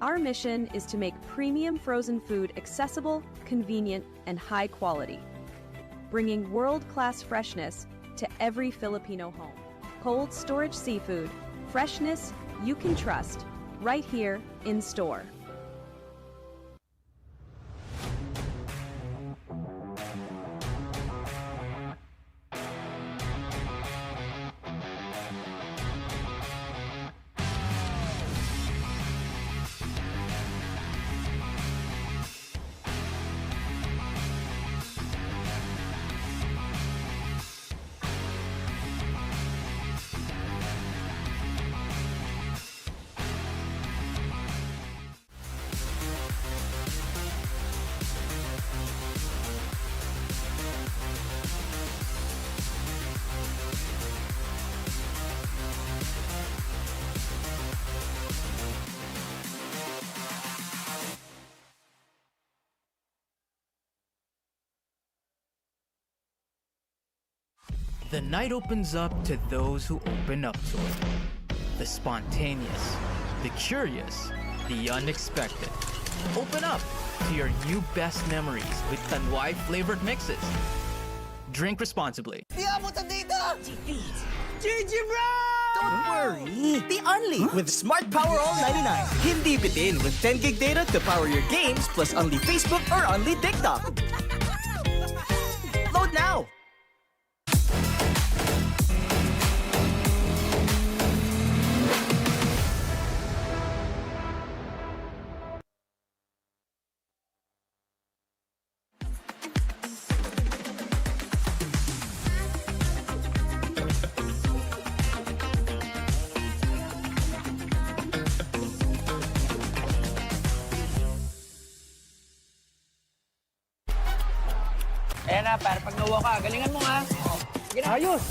Our mission is to make premium frozen food accessible, convenient, and high quality, bringing world-class freshness to every Filipino home. Cold storage seafood, freshness you can trust, right here in store. The night opens up to those who open up to it. The spontaneous, the curious, the unexpected. Open up to your new best memories with Tanduay flavored mixes. Drink responsibly. Di abot ang data! GG bro! Don't worry! The Only with Smart Power All 99. Hindi bitin with 10 gig data to power your games plus only Facebook or only TikTok. Load now! Ayan na, para pag nawa ka, galingan mo ha. Sige na. Ayos!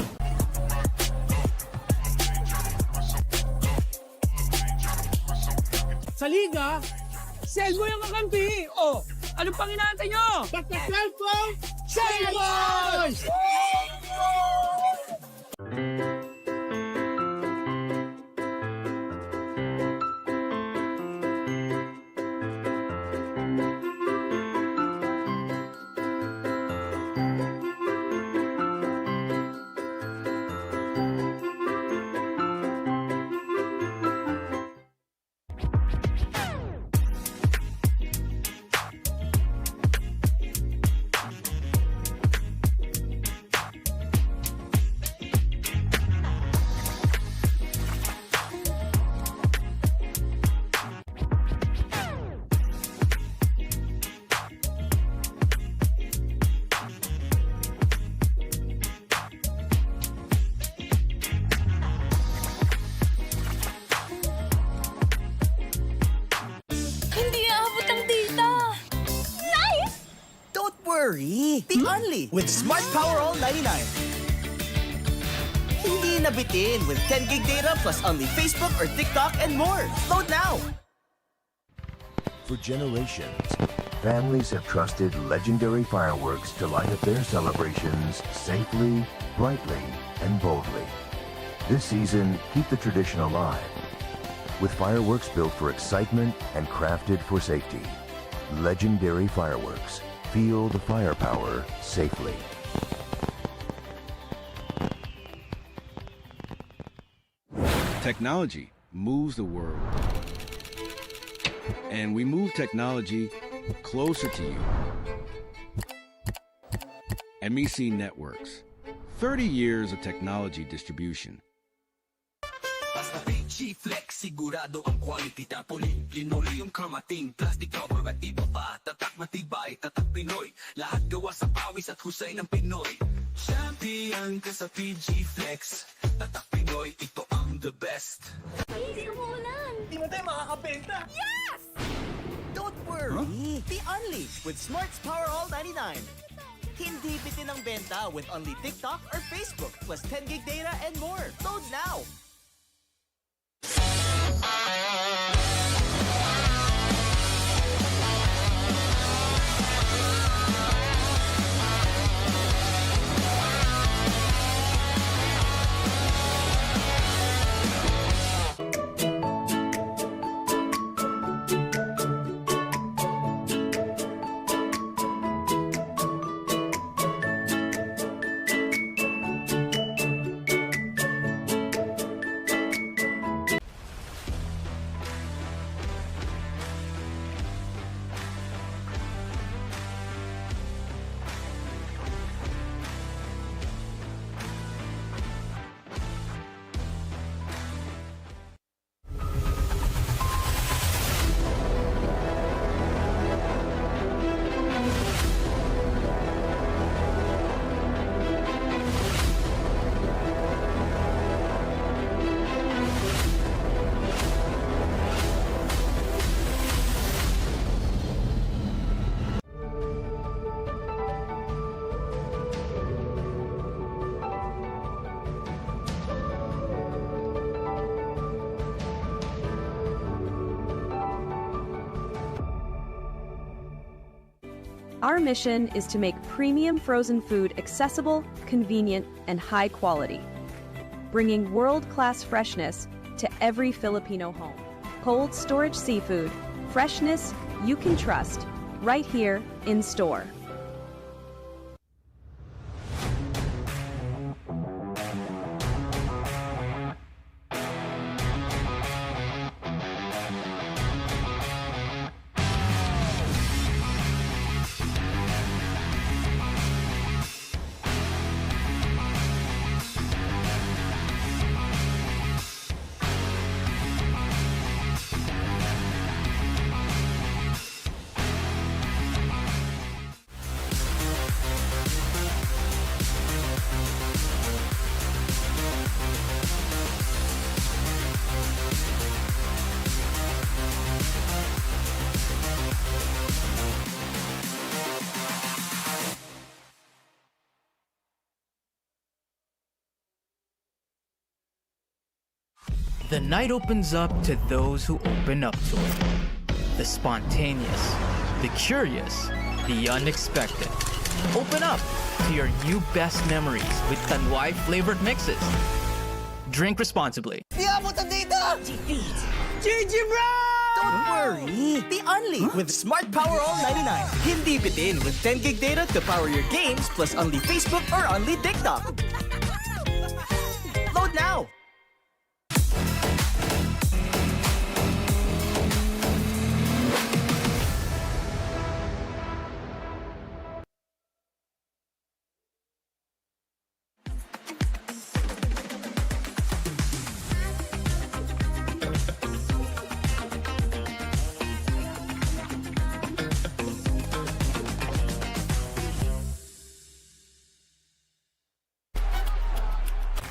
Sa liga, selvo yung kakampi. O, anong pang inaantay nyo? Basta cellphone, Selboys! The Only with Smart Power All 99. Hindi nabitin with 10 gig data plus only Facebook or TikTok and more. Load now! For generations, families have trusted legendary fireworks to light up their celebrations safely, brightly, and boldly. This season, keep the tradition alive with fireworks built for excitement and crafted for safety. Legendary fireworks. Feel the firepower safely. Technology moves the world. And we move technology closer to you. MEC Networks. 30 years of technology distribution. Basta Fil-Chi Flex, sigurado ang quality tapoli. Linoleum kamating, plastic cover at iba pa. Tatak matibay, tatak Pinoy. Lahat gawa sa pawis at husay ng Pinoy. Champion ka sa Fil-Chi Flex. Tatak Pinoy, ito ang the best. Hindi umuulan. Hindi mo tayo makakabenta. Yes! Don't worry! The Only with Smart's Power All 99. Hindi bitin ang benta with only TikTok or Facebook plus 10 gig data and more. Load now! Our mission is to make premium frozen food accessible, convenient, and high quality, bringing world-class freshness to every Filipino home. Cold storage seafood, freshness you can trust, right here in store. The night opens up to those who open up to it. The spontaneous, the curious, the unexpected. Open up to your new best memories with Tanduay flavored mixes. Drink responsibly. Di abutan dito! GG, bro! Don't worry! Be only with Smart Power All 99. Hindi bitin with 10 gig data to power your games plus only Facebook or only TikTok. Load now!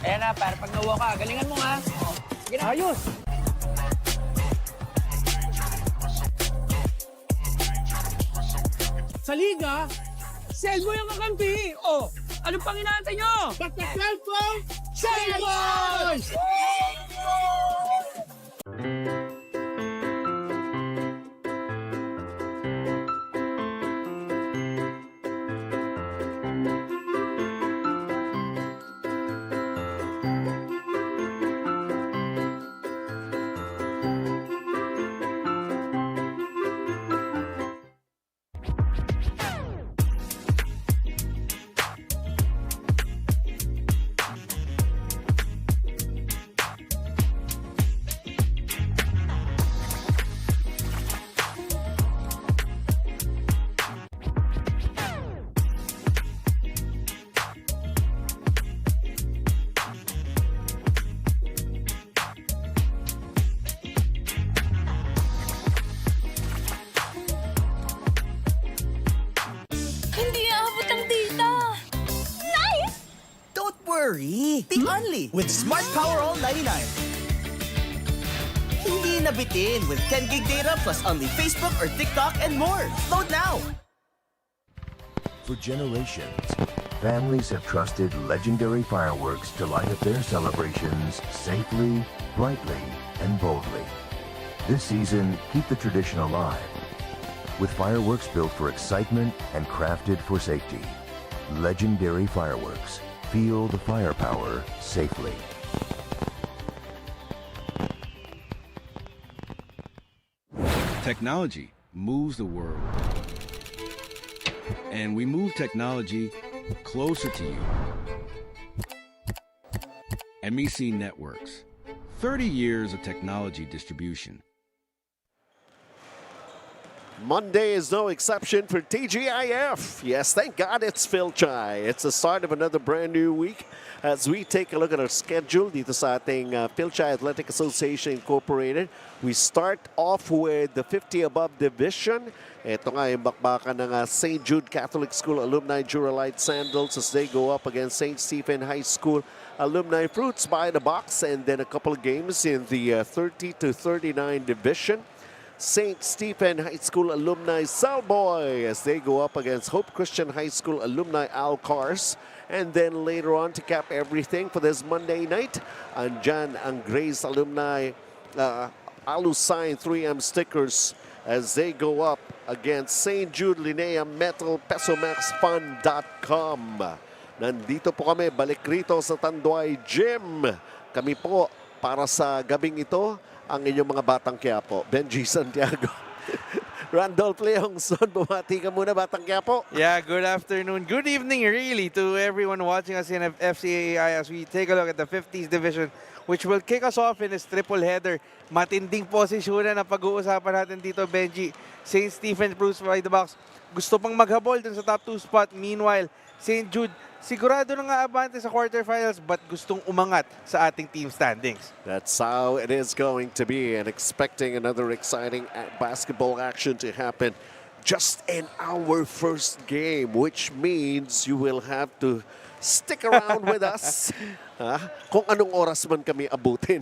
Ayan na, para pag nawa ka, galingan mo nga. Sige na. Ayos! Sa liga, Selvo yung kakampi. Oh, anong pang inaantay nyo? Basta cellphone, Selvo's! worry! Be only with Smart Power All 99. Hindi nabitin with 10 gig data plus only Facebook or TikTok and more. Load now! For generations, families have trusted legendary fireworks to light up their celebrations safely, brightly, and boldly. This season, keep the tradition alive with fireworks built for excitement and crafted for safety. Legendary fireworks. Feel the firepower safely. Technology moves the world. And we move technology closer to you. MEC Networks. 30 years of technology distribution. Monday is no exception for TGIF. Yes, thank God it's Fil-Chi. It's the start of another brand new week as we take a look at our schedule dito sa ating Fil-Chi Athletic Association Incorporated. We start off with the 50 above division. Ito nga yung bakbakan ng St. Jude Catholic School alumni DURALITE Sandals as they go up against St. Stephen High School alumni Fruits by the Box, and then a couple of games in the 30 to 39 division. St. Stephen High School alumni Salboy as they go up against Hope Christian High School alumni Alcars. And then later on to cap everything for this Monday night, andyan ang Grace alumni Alusine 3M Stickers as they go up against St. Jude Linnea Metal PesoMaxFun.com. Nandito po kami, balik rito sa Tanduay Gym. Kami po para sa gabing ito, ang inyong mga batang Quiapo. Benji Santiago. Randolph Leongson, bumati ka muna, Batang Quiapo. Yeah, good afternoon. Good evening, really, to everyone watching us in FCAA as we take a look at the 50s division, which will kick us off in this triple header. Matinding posisyonan na pag-uusapan natin dito, Benji. St. Stephen's Bruce by the box. Gusto pang maghabol dun sa top 2 spot. Meanwhile, St. Jude, sigurado na nga abante sa quarterfinals but gustong umangat sa ating team standings. That's how it is going to be, and expecting another exciting basketball action to happen just in our first game, which means you will have to stick around with us. Kung anong oras man kami abutin.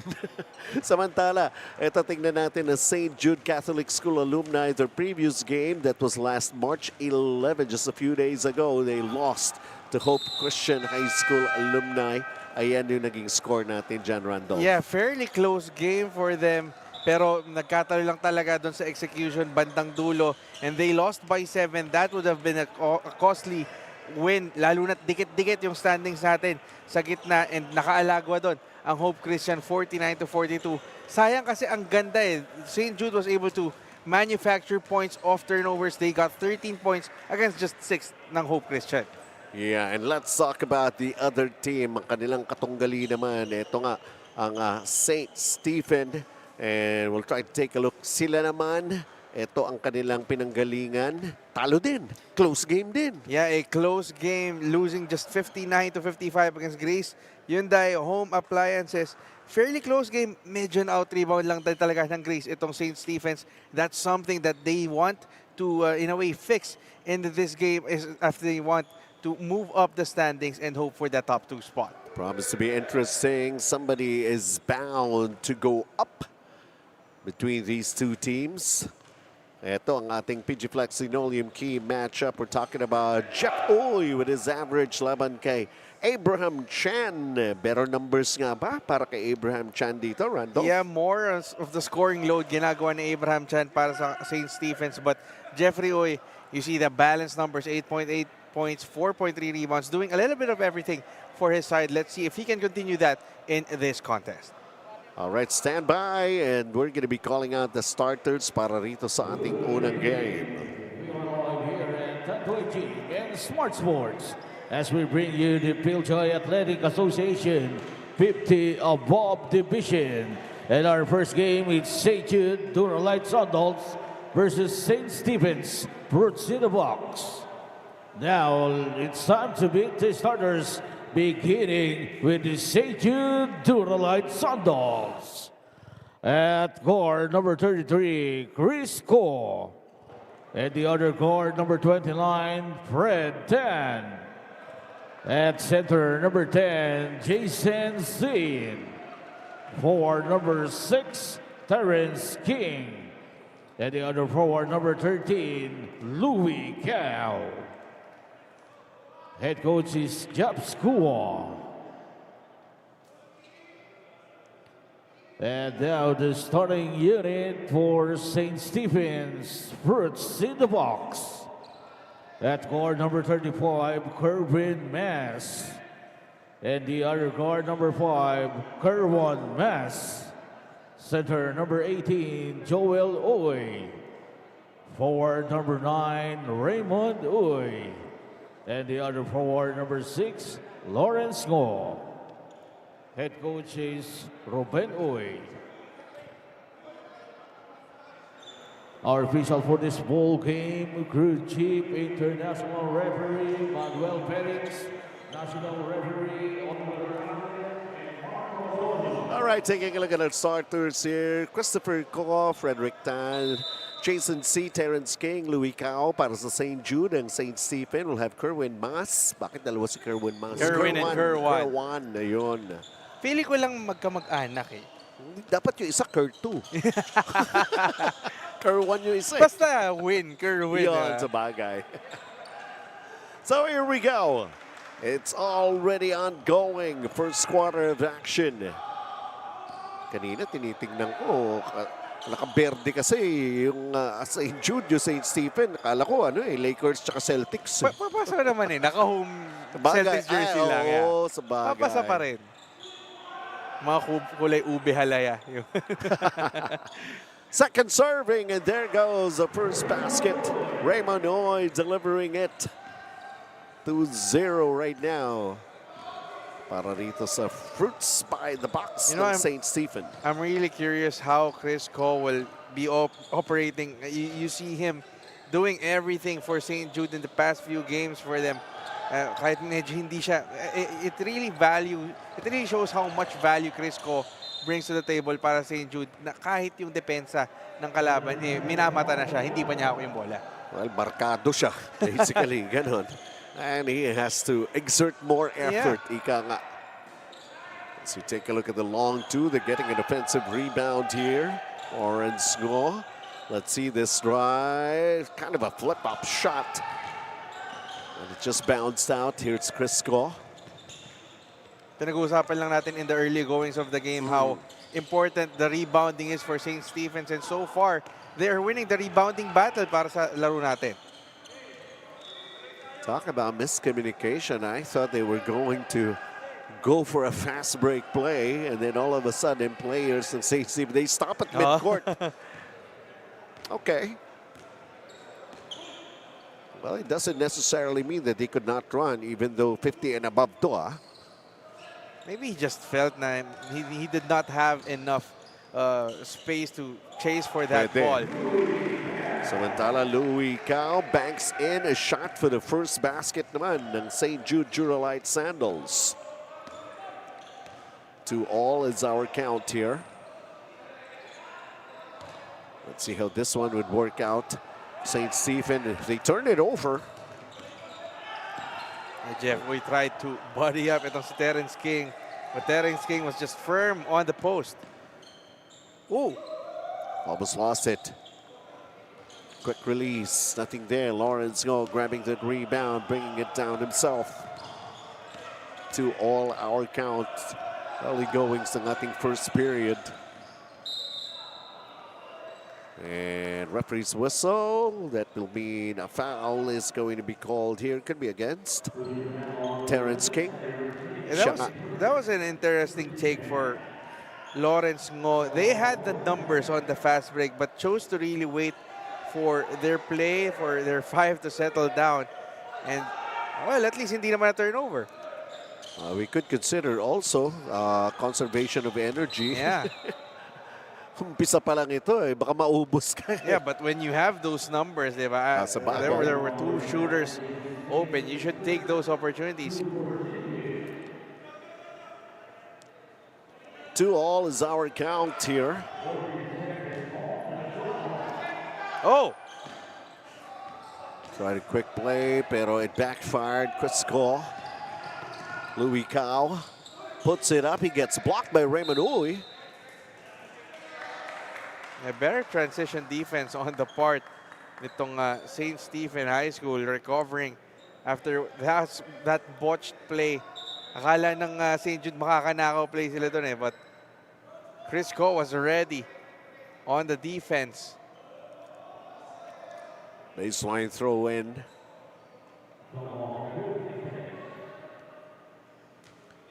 Samantala, ito tingnan natin na St. Jude Catholic School alumni, their previous game that was last March 11, just a few days ago, they lost to Hope Christian High School alumni. Ayan yung naging score natin dyan, Randolph. Yeah, fairly close game for them. Pero nagkatalo lang talaga doon sa execution bandang dulo. And they lost by 7. That would have been a costly win. Lalo na't dikit-dikit yung standings natin sa gitna. And nakaalagwa doon ang Hope Christian 49-42. Sayang kasi ang ganda eh. St. Jude was able to manufacture points off turnovers. They got 13 points against just 6 ng Hope Christian. Yeah, and let's talk about the other team. Ang kanilang katunggali naman, ito nga, ang St. Stephen. And we'll try to take a look. Sila naman, ito ang kanilang pinanggalingan. Talo din. Close game din. Yeah, a close game, losing just 59-55 against Grace Hyundai Home Appliances. Fairly close game. Medyo na-out-rebound lang talaga ng Grace itong St. Stephen's. That's something that they want to, in a way, fix in this game is after they want to move up the standings and hope for the top 2 spot. Promise to be interesting. Somebody is bound to go up between these two teams. Ito ang ating PG Flex Linoleum Key matchup. We're talking about Jeff Uy with his average laban kay Abraham Chan. Better numbers nga ba para kay Abraham Chan dito, Randolph? Yeah, more of the scoring load ginagawa ni Abraham Chan para sa St. Stephen's. But Jeffrey Uy, you see the balance numbers, 8.8 points, 4.3 rebounds, doing a little bit of everything for his side. Let's see if he can continue that in this contest. All right, stand by, and we're going to be calling out the starters para rito sa ating unang game. We are live here at Tanduay and Smart Sports as we bring you the Fil-Chi Athletic Association 50 above division. And our first game is St. Jude DURALITE Sundowns versus St. Stephen's Brutes in the Box. Now it's time to meet the starters, beginning with the St. Jude DURALITE Sundowns. At guard number 33, Chris Ko. And the other guard number 29, Fred Tan. At center number 10, Jason Zin. Forward number 6, Terrence King. And the other forward number 13, Louis Cao. Head coach is Jeff School. And now the starting unit for St. Stephen's Brutes in the Box. At guard number 35, Kerwin Mass. And the other guard number 5, Kerwin Mass. Center number 18, Joel Uy. Forward number 9, Raymond Uy. And the other forward, number 6, Lawrence Ngo. Head coach is Ruben Uy. Our official for this ball game, crew chief, international referee, Manuel Perez, national referee, All right, taking a look at our starters here. Christopher Ko, Frederick Tan, Jason C, Terrence King, Louis Cao para sa St. Jude and St. Stephen. We'll have Kerwin Mas. Bakit dalawa si Kerwin Mas? Kerwin and Kerwan. Kerwan, ayun. Pili ko lang magkamag-anak eh. Dapat yung isa, Ker2. Kerwan yung isa. Basta win, Kerwin. Yun, sa bagay. So here we go. It's already ongoing. First quarter of action. Kanina tinitingnan ko, Nakaberde kasi yung St. Jude, yung St. Stephen. Akala ko Lakers tsaka Celtics. Papasa naman naka-home Celtics jersey lang. Oo, sa bagay. Papasa pa rin. Mga kulay ube halaya. Second serving, and there goes the first basket. Raymond Oy delivering it. 2-0 right now. Para rito sa Fruits by the Box ng St. Stephen. I'm really curious how Chris Ko will be operating. You see him doing everything for St. Jude in the past few games for them. Kahit medyo hindi siya, it really shows how much value Chris Ko brings to the table para St. Jude na kahit yung depensa ng kalaban, minamata na siya, hindi pa niya ako yung bola. Well, markado siya, basically, ganon. And he has to exert more effort, ika nga. As we take a look at the long two, they're getting an offensive rebound here. Orange Ngo. Let's see this drive. Kind of a flip-up shot. And it just bounced out. Here's Chris Ngo. Pinag-uusapan lang natin in the early goings of the game how important the rebounding is for St. Stephen's. And so far, they are winning the rebounding battle para sa laro natin. Talk about miscommunication. I thought they were going to go for a fast break play, and then all of a sudden, players in St. Stephen, they stop at midcourt. Okay. Well, it doesn't necessarily mean that they could not run, even though 50 and above to. Maybe he just felt na he did not have enough space to chase for that ball. Samantala, Louis Cao banks in a shot for the first basket naman ng St. Jude Duralite Sandals. 2-all is our count here. Let's see how this one would work out. St. Stephen, if they turn it over. Jeff, we tried to body up itong si Terrence King, but Terrence King was just firm on the post. Ooh. Almost lost it. Quick release, nothing there. Lawrence Ngo grabbing the rebound, bringing it down himself. 2-all our count. Early goings to nothing first period. And referee's whistle. That will mean a foul is going to be called here. Could be against Terrence King. That was an interesting take for Lawrence Ngo. They had the numbers on the fast break, but chose to really wait for their play, for their five to settle down. And, well, at least hindi naman na turnover. We could consider also conservation of energy. Yeah. Umpisa pa lang ito baka maubos ka. Yeah, but when you have those numbers, diba, there were two shooters open. You should take those opportunities. 2-all is our count here. Oh! Tried a quick play, pero it backfired. Chris Ko. Louis Cao puts it up. He gets blocked by Raymond Uy. A better transition defense on the part nitong St. Stephen High School recovering after that botched play. Akala ng St. Jude makakanakaw play sila doon but Chris Ko was ready on the defense. Baseline throw in.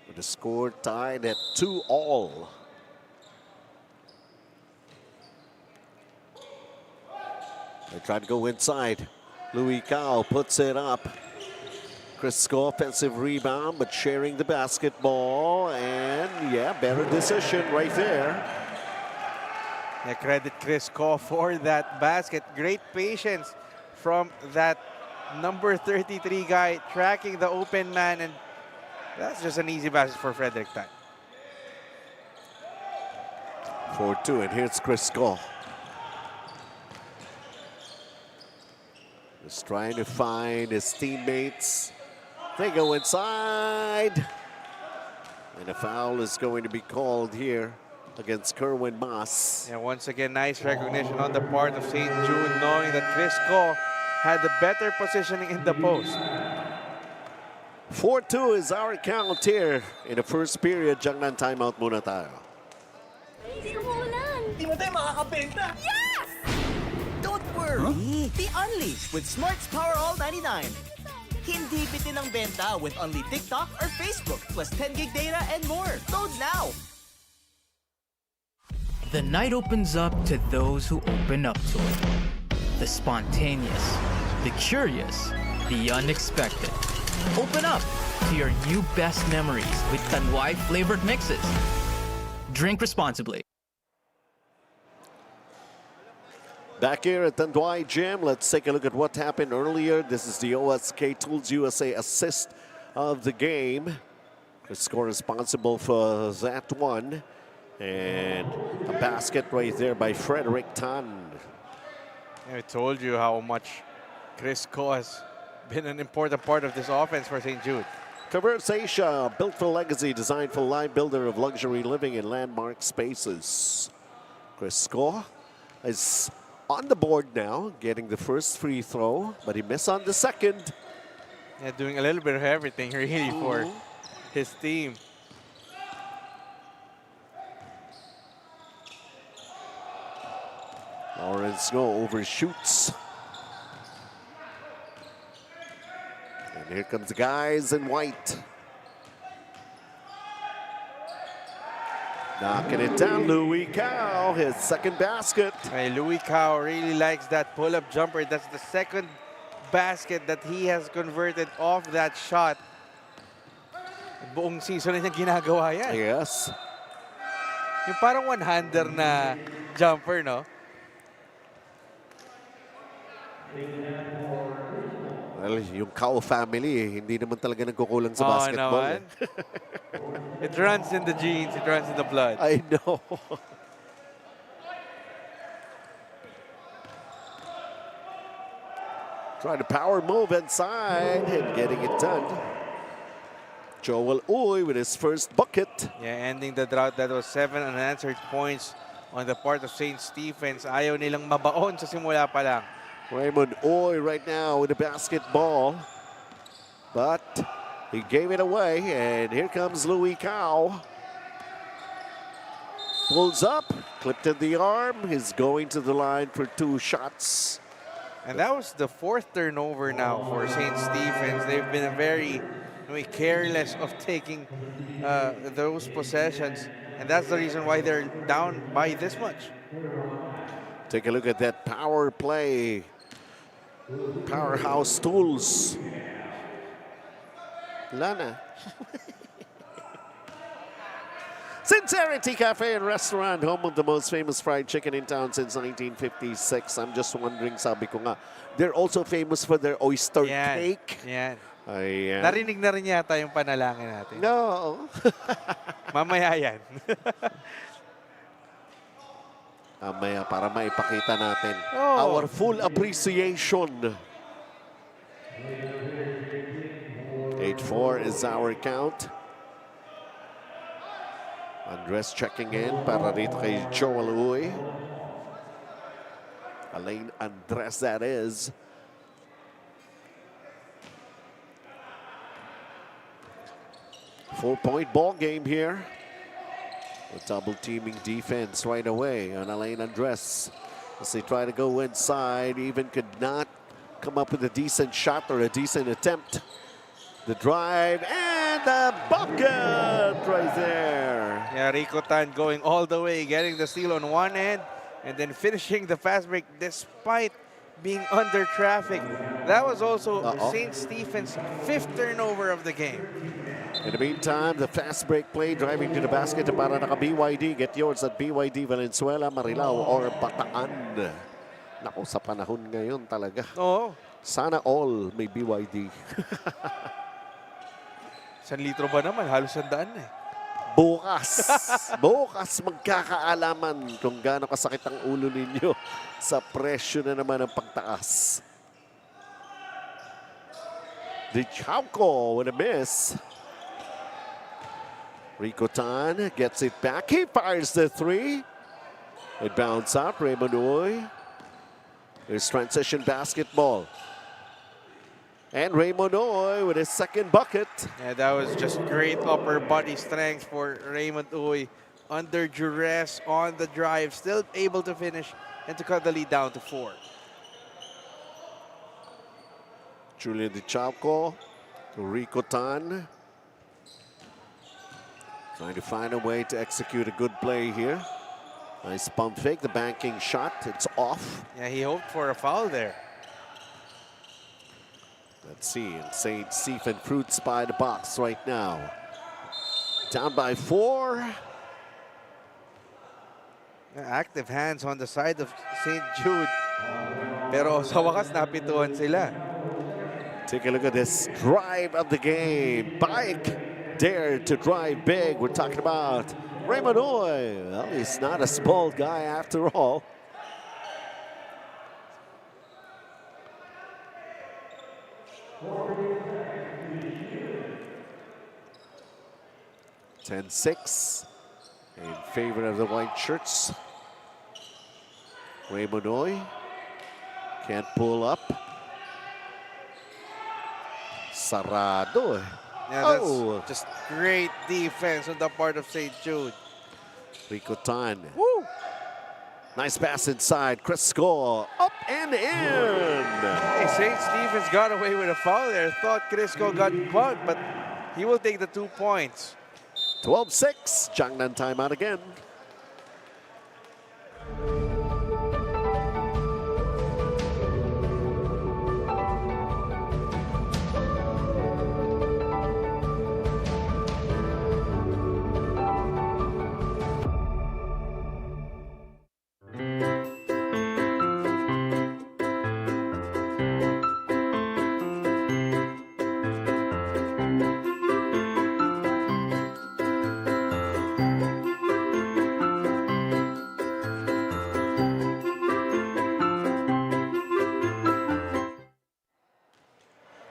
With the score tied at 2-all. They try to go inside. Louis Cao puts it up. Chris Ko offensive rebound, but sharing the basketball. And yeah, better decision right there. I credit Chris Ko for that basket. Great patience from that number 33 guy tracking the open man, and that's just an easy basket for Frederick Tan. 4-2, and here's Chris Ko. Just trying to find his teammates. They go inside. And a foul is going to be called here against Kerwin Mas. And once again, nice recognition on the part of St. Jude, knowing that Chris Ko had the better positioning in the post. 4-2 is our count here in the first period. Jangnan timeout muna tayo. Hindi umuulan. Hindi mo tayo makakabalik. mabenta. Yes! Don't worry. Be unleashed with Smart's Power All 99. Hindi bitin ang benta with only TikTok or Facebook plus 10 gig data and more. Load now. The night opens up to those who open up to it. The spontaneous, the curious, the unexpected. Open up to your new best memories with Tanduay flavored mixes. Drink responsibly. Back here at Tanduay Gym, let's take a look at what happened earlier. This is the OSK Tools USA assist of the game. The score responsible for that one. And a basket right there by Frederick Tan. I told you how much Chris Ko has been an important part of this offense for St. Jude. Traverse Asia, built for legacy, designed for life, builder of luxury living in landmark spaces. Chris Ko is on the board now, getting the first free throw, but he missed on the second. Yeah, doing a little bit of everything really for his team. Lawrence Go overshoots. And here comes the guys in white. Knocking it down, Louis Cow, his second basket. Hey, Louis Cow really likes that pull-up jumper. That's the second basket that he has converted off that shot. Buong season na niya ginagawa yan. Yes. Yung parang one-hander na jumper, no? Well, yung Cow family, hindi naman talaga nagkukulang sa basketball. Naman. It runs in the genes, it runs in the blood. I know. Trying to power move inside and getting it done. Joel Uy with his first bucket. Yeah, ending the drought. That was 7 unanswered points on the part of St. Stephen's. Ayaw nilang mabaon sa simula pa lang. Raymond Uy right now with the basketball. But he gave it away, and here comes Louis Cow. Pulls up, clipped in the arm. He's going to the line for 2 shots. And that was the 4th turnover now for St. Stephen's. They've been very careless of taking those possessions. And that's the reason why they're down by this much. Take a look at that power play. Powerhouse Tools. Lana. Sincerity Cafe and Restaurant, home of the most famous fried chicken in town since 1956. I'm just wondering, sabi ko nga, they're also famous for their oyster cake. Yan. Ayan. Narinig na rin yata yung panalangin natin. No. Mamaya yan. Mamaya para maipakita natin our full appreciation. 8-4 is our count. Andres checking in para rito kay Joel Uy. Alain Andres, that is. Four-point ball game here. A double-teaming defense right away on Alain Andres. As they try to go inside, even could not come up with a decent shot or a decent attempt. The drive and the bucket right there. Yeah, Rico Tan going all the way, getting the steal on one end, and then finishing the fast break despite being under traffic. That was also St. Stephen's 5th turnover of the game. In the meantime, the fast break play, driving to the basket para naka-BYD. Get yours at BYD Valenzuela, Marilao, or Bataan. Naku, sa panahon ngayon talaga. Oo. Sana all may BYD. 1 litro ba naman? Halos 100 na eh. Bukas magkakaalaman kung gaano kasakit ang ulo ninyo sa presyo na naman ng pagtaas. The Chauco with a miss. Rico Tan gets it back. He fires the 3. It bounces up. Raymond Uy. There's transition basketball. And Raymond Uy with his second bucket. Yeah, that was just great upper body strength for Raymond Uy. under duress on the drive, still able to finish and to cut the lead down to 4. Julian Di Chalco to Rico Tan. Trying to find a way to execute a good play here. Nice pump fake, the banking shot, it's off. Yeah, he hoped for a foul there. Let's see, and St. Stephen Fruits by the box right now. Down by 4. Active hands on the side of St. Jude. Pero sa wakas, napituan sila. Take a look at this drive of the game. Bike dared to drive big. We're talking about Raymond Oy. Well, he's not a small guy after all. (10-6) in favor of the white shirts. Raymond Oy can't pull up. Sarado. Yeah, that's just great defense on the part of St. Jude. Rico Tan. Woo! Nice pass inside. Crisco up and in. Hey, St. Stephen's got away with a foul there. Thought Crisco got caught, but he will take the 2 points. 12-6. Jiangnan timeout again.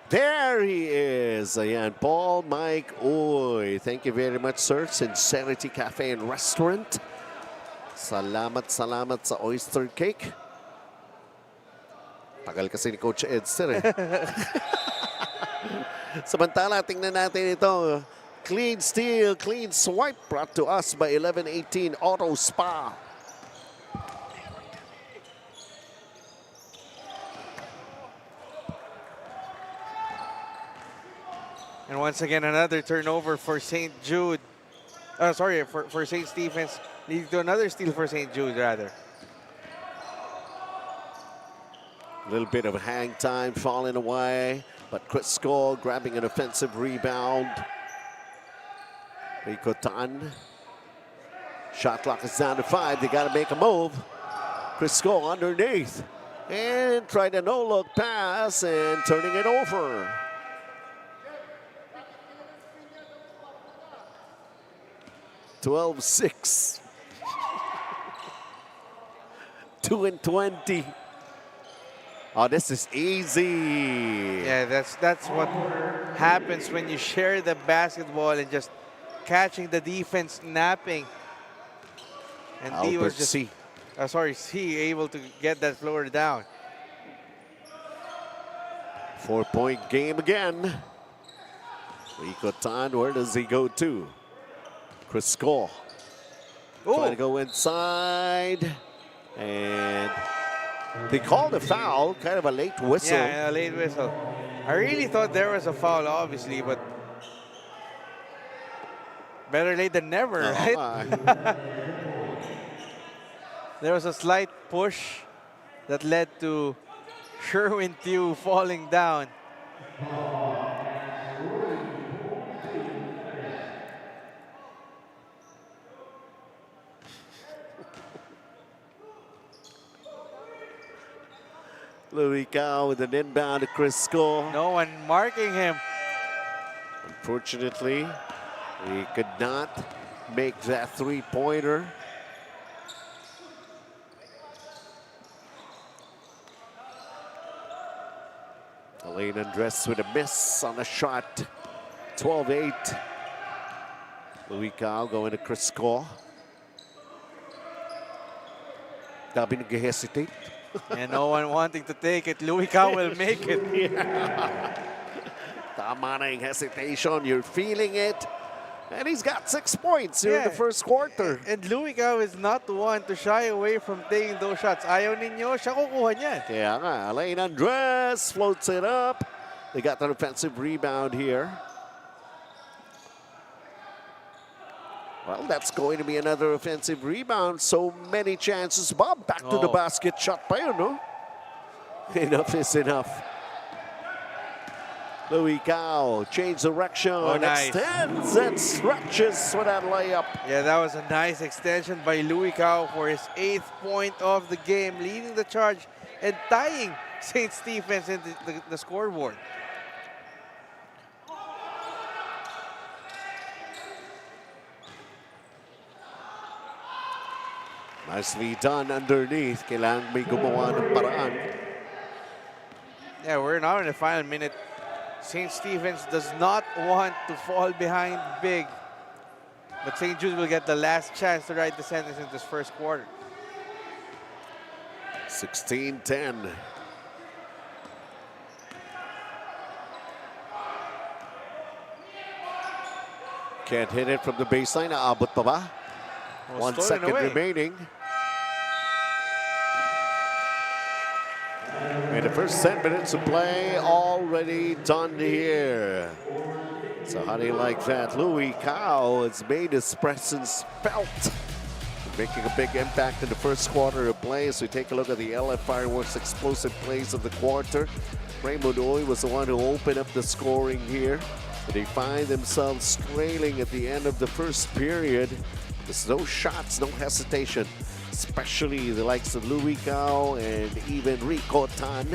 There he is. Ayan, Paul Mike Oy. Thank you very much, sir. Sincerity Cafe and Restaurant. Salamat sa oyster cake. Tagal kasi ni Coach Edster eh. Samantala, tingnan natin ito. Clean steal, clean swipe brought to us by 1118 Auto Spa. And once again, another turnover for St. Jude. Sorry, for St. Stephen's. Leading to another steal for St. Jude, rather. A little bit of hang time falling away, but Crisco grabbing an offensive rebound. Rico Tan. Shot clock is down to 5. They got to make a move. Crisco underneath. And tried a no-look pass and turning it over. (12-6). 2-20. Oh, this is easy. Yeah, that's what happens when you share the basketball and just catching the defense napping. And D was just C able to get that floor down. 4-point game again. Rico Tan, where does he go to? Crisco. Trying to go inside. And they called a foul, kind of a late whistle. Yeah, a late whistle. I really thought there was a foul, obviously, but better late than never, right? There was a slight push that led to Sherwin Tew falling down. Louis Cao with an inbound to Crisco. No one marking him. Unfortunately, he could not make that three-pointer. Elaine Andres with a miss on a shot. 12-8. Louis Cao going to Crisco. Dabi nag-hesitate. And no one wanting to take it. Louis Cao will make it. Yeah. Tama na yung hesitation. You're feeling it. And he's got 6 points here in the first quarter. And Louie Cao is not the one to shy away from taking those shots. Ayaw ninyo, siya kukuha niyan. Kaya nga, Elaine Andres floats it up. They got an offensive rebound here. Well, that's going to be another offensive rebound. So many chances. Bob, back to the basket shot pa yun, no? Enough is enough. Louie Cao, change direction, extends and stretches with that layup. Yeah, that was a nice extension by Louie Cao for his 8th point of the game, leading the charge and tying St. Stephen's in the scoreboard. Nicely done underneath. Kailangan may gumawa ng paraan. Yeah, we're now in the final minute. St. Stephen's does not want to fall behind big. But St. Jude will get the last chance to write the sentence in this first quarter. 16-10. Can't hit it from the baseline. Aabot pa ba? 1 second remaining. In the first 10 minutes of play, already done here. So how do you like that? Louie Cao has made his presence felt, making a big impact in the first quarter of play. As we take a look at the LF Fireworks explosive plays of the quarter, Raymond Oy was the one who opened up the scoring here. But they find themselves trailing at the end of the first period. There's no shots, no hesitation. Especially the likes of Louie Cao and even Rico Tan,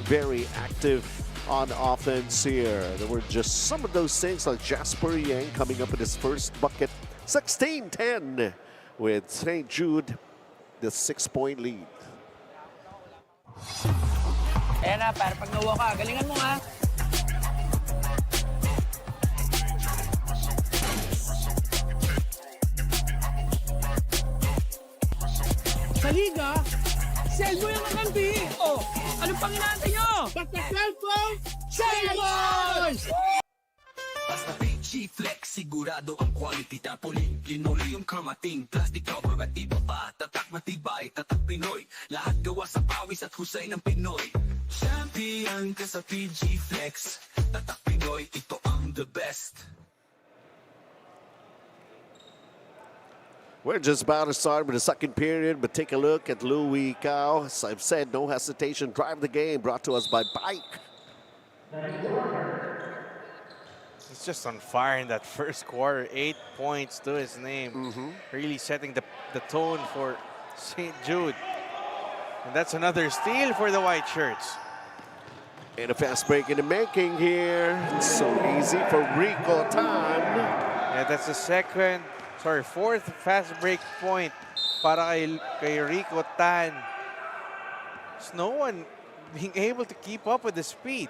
very active on offense here. There were just some of those things like Jasper Yang coming up with his first bucket. 16-10 with St. Jude, the 6-point lead. Ayan na, para pag nawa ka, galingan mo nga. Sa liga, sell mo yung kakampi. Oh, anong pang inaantay nyo? Basta cellphone, Sales! Basta Fil-Chi Flex, sigurado ang quality. Tapoli, linoleum, kamating, plastic cover at iba pa. Tatak matibay, tatak Pinoy. Lahat gawa sa pawis at husay ng Pinoy. Champion ka sa Fil-Chi Flex. Tatak Pinoy, ito ang the best. We're just about to start with the second period, but take a look at Louie Cao. As I've said, no hesitation, drive the game, brought to us by Bike. He's just on fire in that first quarter. 8 points to his name. Really setting the tone for St. Jude. And that's another steal for the white shirts. And a fast break in the making here. It's so easy for Rico Tan. Yeah, that's the fourth fast break point para kay Rico Tan. There's no one being able to keep up with the speed.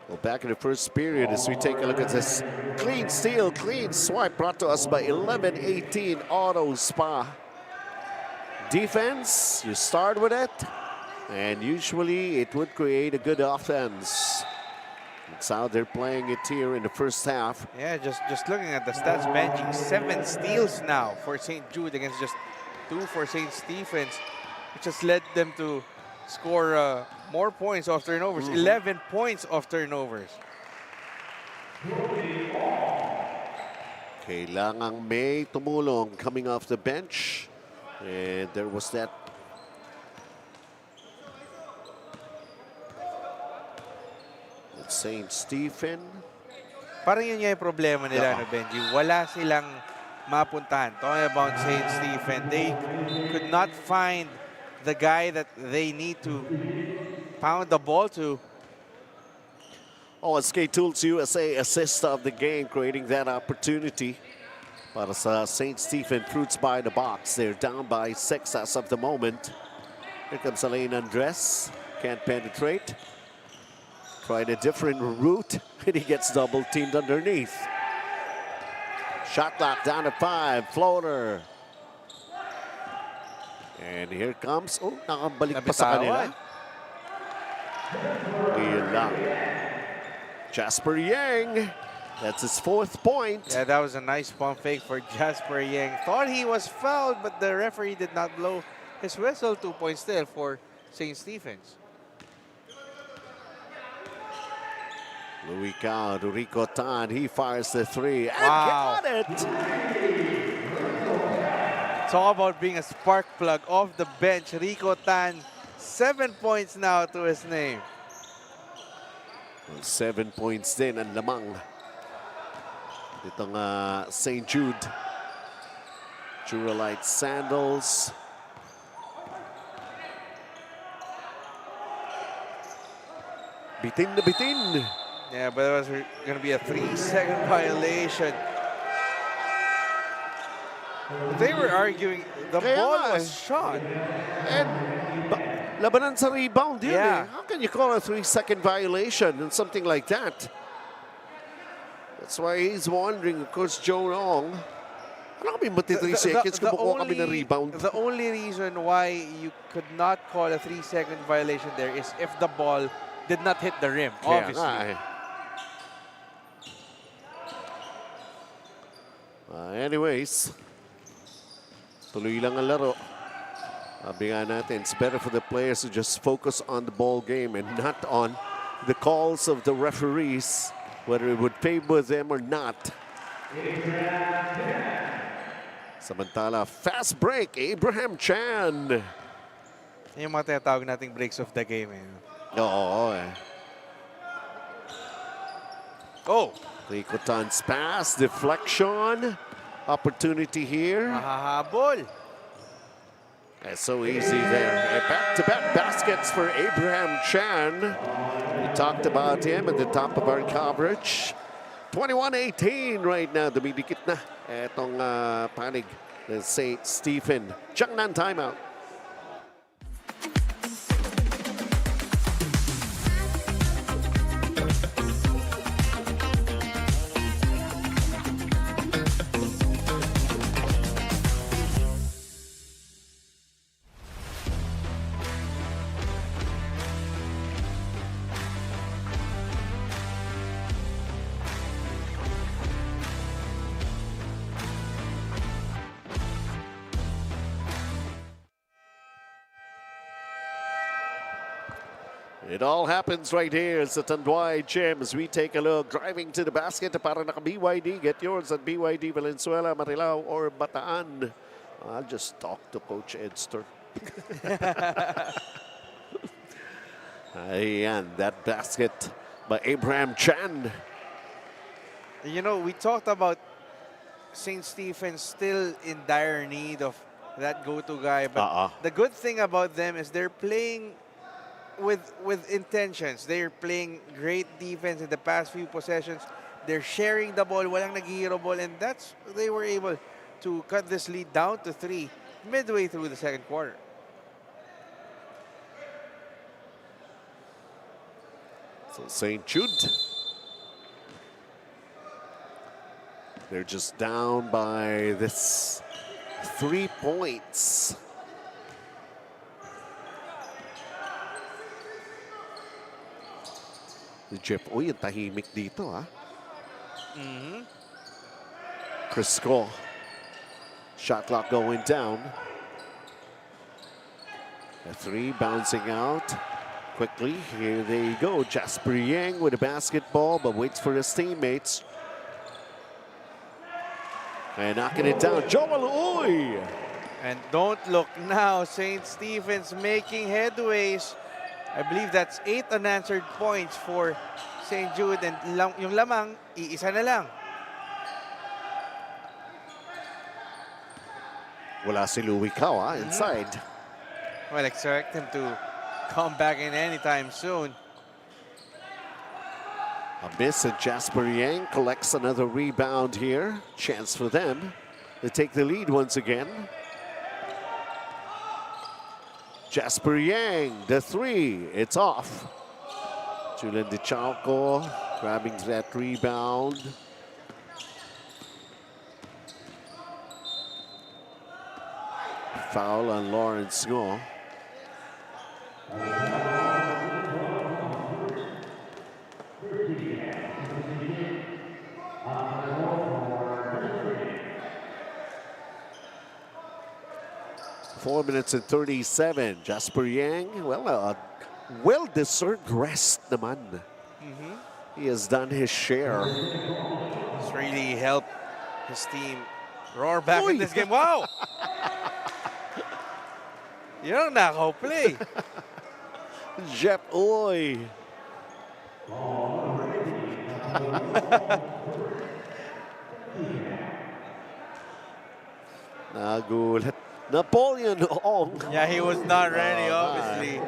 Well, back in the first period, as we take a look at this clean steal, clean swipe brought to us by 11-18 Auto Spa. Defense, you start with it, and usually it would create a good offense. That's how they're playing it here in the first half. Yeah, just looking at the stats, benching 7 steals now for St. Jude against just 2 for St. Stephen's, which has led them to score more points off turnovers, 11 points off turnovers. Kailangang may tumulong coming off the bench. And there was that. St. Stephen. Parang yun yung problema nila, no, Benji. Wala silang mapuntahan. Talking about St. Stephen, they could not find the guy that they need to pound the ball to. Oh, SK Tools USA assist of the game, creating that opportunity. Para sa St. Stephen, Fruits by the box. They're down by 6 as of the moment. Here comes Elaine Andres. Can't penetrate. Tried a different route, and he gets double-teamed underneath. Shot clock down to 5. Floater. And here comes, nakabalik pa sa kanila. Iyon lang. Jasper Yang That's his 4th point. Yeah, that was a nice pump fake for Jasper Yang. Thought he was fouled, but the referee did not blow his whistle. 2 points still for St. Stephen's. Louis Cao to Rico Tan. He fires the 3 and Wow. got it. It's all about being a spark plug off the bench. Rico Tan, 7 points now to his name. 7 points din ang lamang itong St. Jude. Duralite sandals. Bitin na bitin. Yeah, but it was going to be a 3-second violation. They were arguing the ball was shot. And labanan sa rebound yun Yeah. How can you call a 3-second violation and something like that? That's why he's wondering, of course, Joe Ong. Ano kami mati 3 seconds kung bukuha kami ng rebound? The only reason why you could not call a 3-second violation there is if the ball did not hit the rim, obviously. Anyways, tuloy lang ang laro. Sabi nga natin, it's better for the players to just focus on the ball game and not on the calls of the referees, whether it would favor them or not. Samantala, fast break, Abraham Chan. Yung mga tinatawag nating breaks of the game. Oo, Oh! Rico Tan's pass, deflection, opportunity here. Mahahabol. That's so easy there. Back-to-back baskets for Abraham Chan. We talked about him at the top of our coverage. 21-18 right now. Dumidikit na etong panig ng St. Stephen. Changnan timeout. It all happens right here. It's the Tanduay Gym as we take a look. Driving to the basket para naka-BYD. Get yours at BYD Valenzuela, Marilao, or Bataan. I'll just talk to Coach Edster. Ayan, that basket by Abraham Chan. You know, we talked about St. Stephen's still in dire need of that go-to guy. But the good thing about them is they're playing with intentions. They're playing great defense in the past few possessions. They're sharing the ball, walang naghihiro ball, and they were able to cut this lead down to 3 midway through the second quarter. So St. Jude, they're just down by this 3 points. Jeff, uy, ang tahimik dito, ha? Crisco. Shot clock going down. A 3 bouncing out. Quickly, here they go. Jasper Yang with a basketball, but waits for his teammates. And knocking it down, Joel Uy! And don't look now, St. Stephen's making headways. I believe that's 8 unanswered points for St. Jude, and yung lamang, iisa na lang. Wala si Louis Cao, inside. Well, expect him to come back in anytime soon. A miss, and Jasper Yang collects another rebound here. Chance for them to take the lead once again. Jasper Yang, the 3, it's off. Julian De Chalco grabbing that rebound. Foul on Lawrence Ngo. 4 minutes and 37. Jasper Yang, well, a well-deserved rest naman. He has done his share. It's really helped his team roar back in this game. Wow! Yun ang nakaw play. Jeff Oy. Nagulat. Napoleon Ong. Yeah, he was not ready, obviously.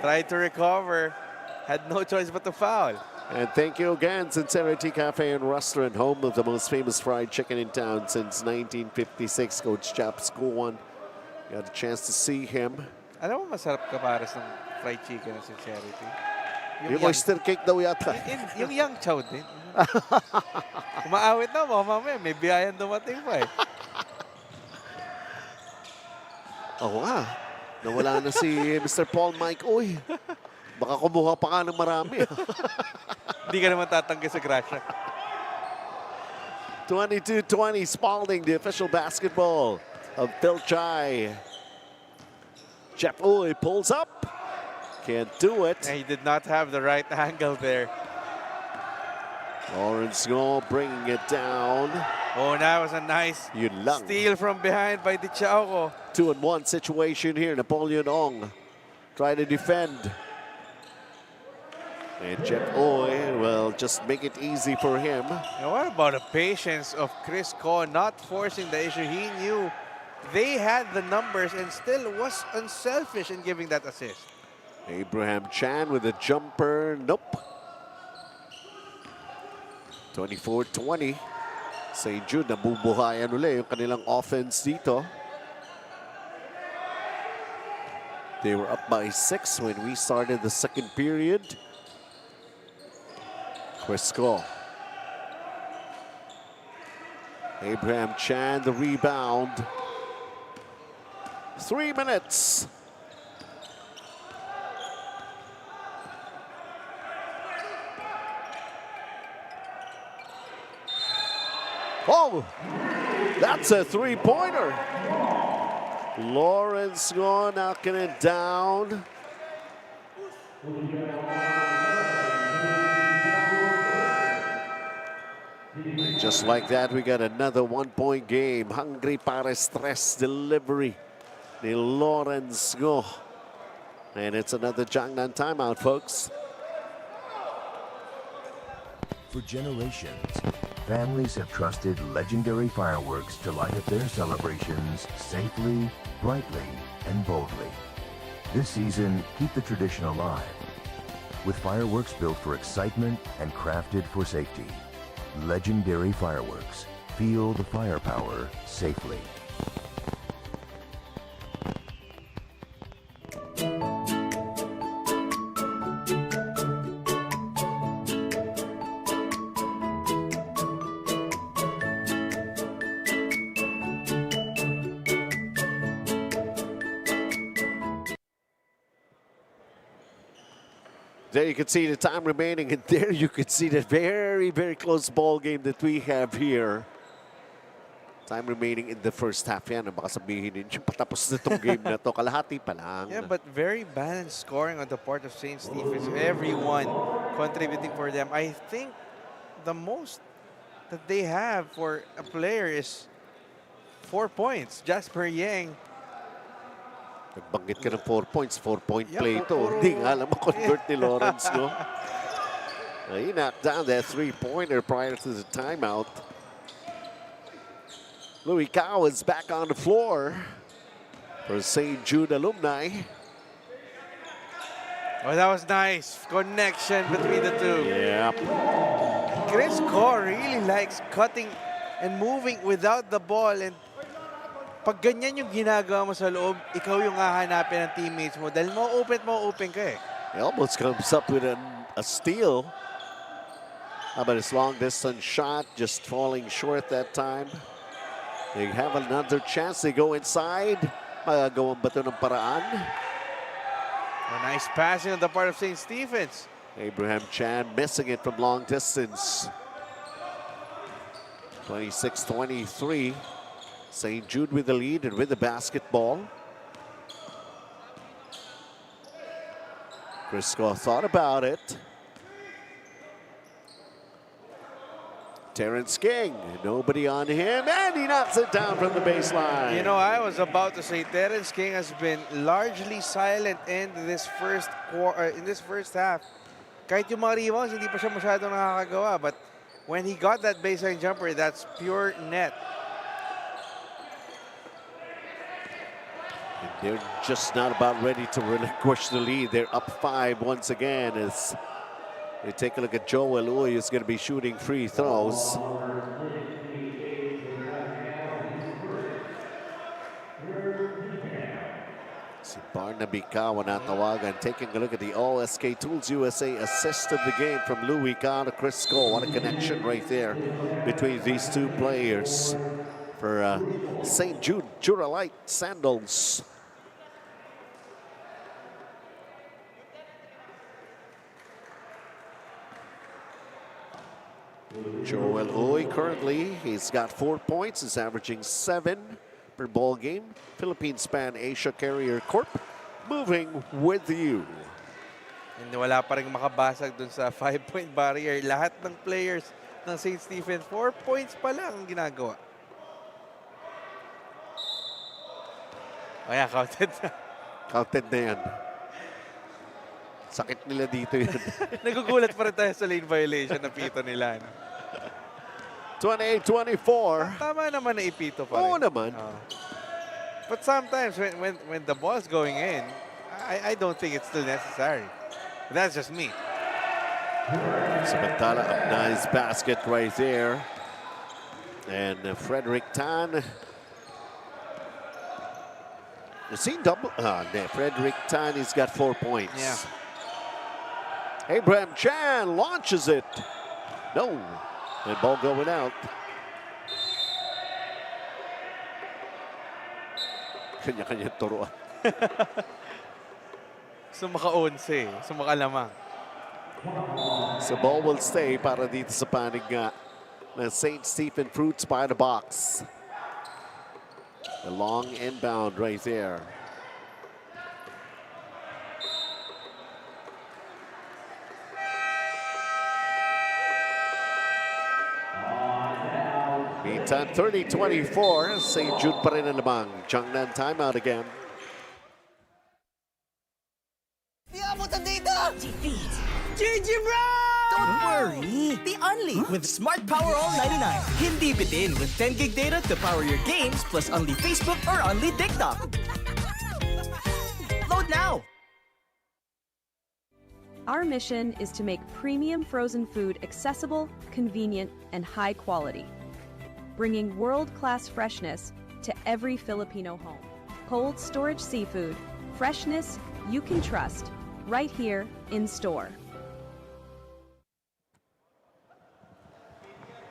Tried to recover. Had no choice but to foul. And thank you again, Sincerity Cafe and Restaurant, home of the most famous fried chicken in town since 1956. Coach Chaps Kuwan. Got a chance to see him. Alam mo, masarap kapares ng fried chicken ng Sincerity. Yung oyster cake daw yata. Yung young chow din. Umaawit na mo, mamaya may biyayan dumating pa eh. Oo nga. Nawala na si Mr. Paul Mike. Uy, baka kumuha pa ka ng marami. Hindi ka naman tatanggi sa grasya. 22-20 Spalding, the official basketball of Fil-Chi. Jeff Uy pulls up. Can't do it. And he did not have the right angle there. Lawrence Ngo bringing it down. Oh, that was a nice steal from behind by Dichauco. 2-on-1 situation here. Napoleon Ong trying to defend. And Jeff Oy will just make it easy for him. And what about the patience of Chris Ko not forcing the issue? He knew they had the numbers and still was unselfish in giving that assist. Abraham Chan with a jumper. Nope. 24-20. St. Jude nabubuhayan uli yung kanilang offense dito. They were up by 6 when we started the second period. Crisco. Abraham Chan, the rebound. 3 minutes. Oh, that's a three-pointer. Lawrence Ngo knocking it down. And just like that, we got another one-point game. Hungry para stress delivery. Ni Lawrence Ngo. And it's another Jiangnan timeout, folks. For generations, families have trusted legendary fireworks to light up their celebrations safely, brightly, and boldly. This season, keep the tradition alive with fireworks built for excitement and crafted for safety. Legendary fireworks. Feel the firepower safely. There you can see the time remaining, and there you can see the very, very close ball game that we have here. Time remaining in the first half yan. Baka sabihin ninyo, patapos na itong game na to. Kalahati pa lang. Yeah, but very balanced scoring on the part of St. Stephen's. Everyone contributing for them. I think the most that they have for a player is 4 points. Jasper Yang. Nagbanggit ka ng 4 points. 4-point play ito. Hindi nga alam convert ni Lawrence, no? He knocked down that three-pointer prior to the timeout. Louis Cao is back on the floor for St. Jude alumni. Oh, that was nice. Connection between the two. Yep. Chris Ko really likes cutting and moving without the ball. And pag ganyan yung ginagawa mo sa loob, ikaw yung hahanapin ng teammates mo. Dahil mo-open ka eh. He almost comes up with a steal. How about his long-distance shot? Just falling short that time. They have another chance. They go inside. Magagawang ba ito ng paraan? A nice passing on the part of St. Stephen's. Abraham Chan missing it from long distance. 26-23. St. Jude with the lead and with the basketball. Crisco thought about it. Terrence King, nobody on him, and he knocks it down from the baseline. You know, I was about to say Terrence King has been largely silent in this first half. Kahit yung mga rebounds, hindi pa siya masyadong nakakagawa. But when he got that baseline jumper, that's pure net. And they're just not about ready to relinquish the lead. They're up 5 once again as we take a look at Joel Uy, who's going to be shooting free throws. Si Barnaby Kawa natawagan. Taking a look at the All-SK Tools USA assist of the game from Louis Ka to Chris Cole. What a connection right there between these two players for St. Jude Duralite Sandals. Joel Uy currently, he's got 4 points. He's averaging 7 per ball game. Philippine Span Asia Carrier Corp moving with you. And wala pa rin makabasag dun sa 5-point barrier. Lahat ng players ng St. Stephen's, 4 points pa lang ang ginagawa. Ayan, counted na. Counted na yan. Sakit nila dito yun. Nagugulat pa rin tayo sa lane violation na pito nila. No? 28-24. Tama naman na ipito pa rin. Oo naman. But sometimes when the ball's going in, I don't think it's still necessary. But that's just me. Samantala, a nice basket right there. And Frederick Tan. You see double? Frederick Tan, he's got 4 points. Yeah. Abraham Chan launches it. No. And ball going out. Kanya-kanya turuan. Sumaka-11, sumaka-lamang. So ball will stay para dito sa panig nga ng St. Stephen Fruits by the box. A long inbound right there. Meantime, 30-24. St. Jude pa rin ang lamang. Jiangnan timeout again. Iabot ang data! GG, bro! Don't worry! Be only with Smart Power All 99. Hindi bitin with 10 gig data to power your games plus only Facebook or only TikTok. Load now! Our mission is to make premium frozen food accessible, convenient, and high quality, bringing world-class freshness to every Filipino home. Cold storage seafood, freshness you can trust, right here in store.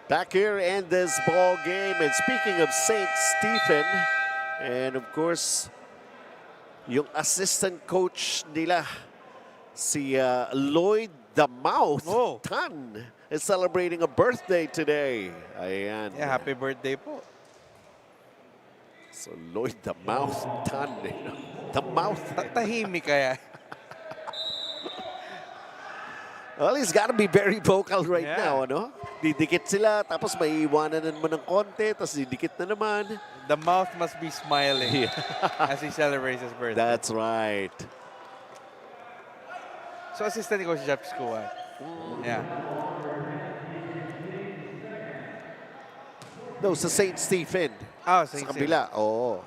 Back here in this ball game, and speaking of St. Stephen, and of course, yung assistant coach nila, si Lloyd the Mouth Tan, is celebrating a birthday today. Ayan. Yeah, happy birthday po. So Lloyd the Mouth Tan, the Mouth. Tahimik kaya. Well, he's got to be very vocal right now, ano? Didikit sila, tapos may iwanan na naman ng konti, tapos didikit na naman. The mouth must be smiling as he celebrates his birthday. That's right. So, assistant ni Coach Jeff Skuan. Yeah. No, sa St. Stephen. Oh, Sa kabila, oo.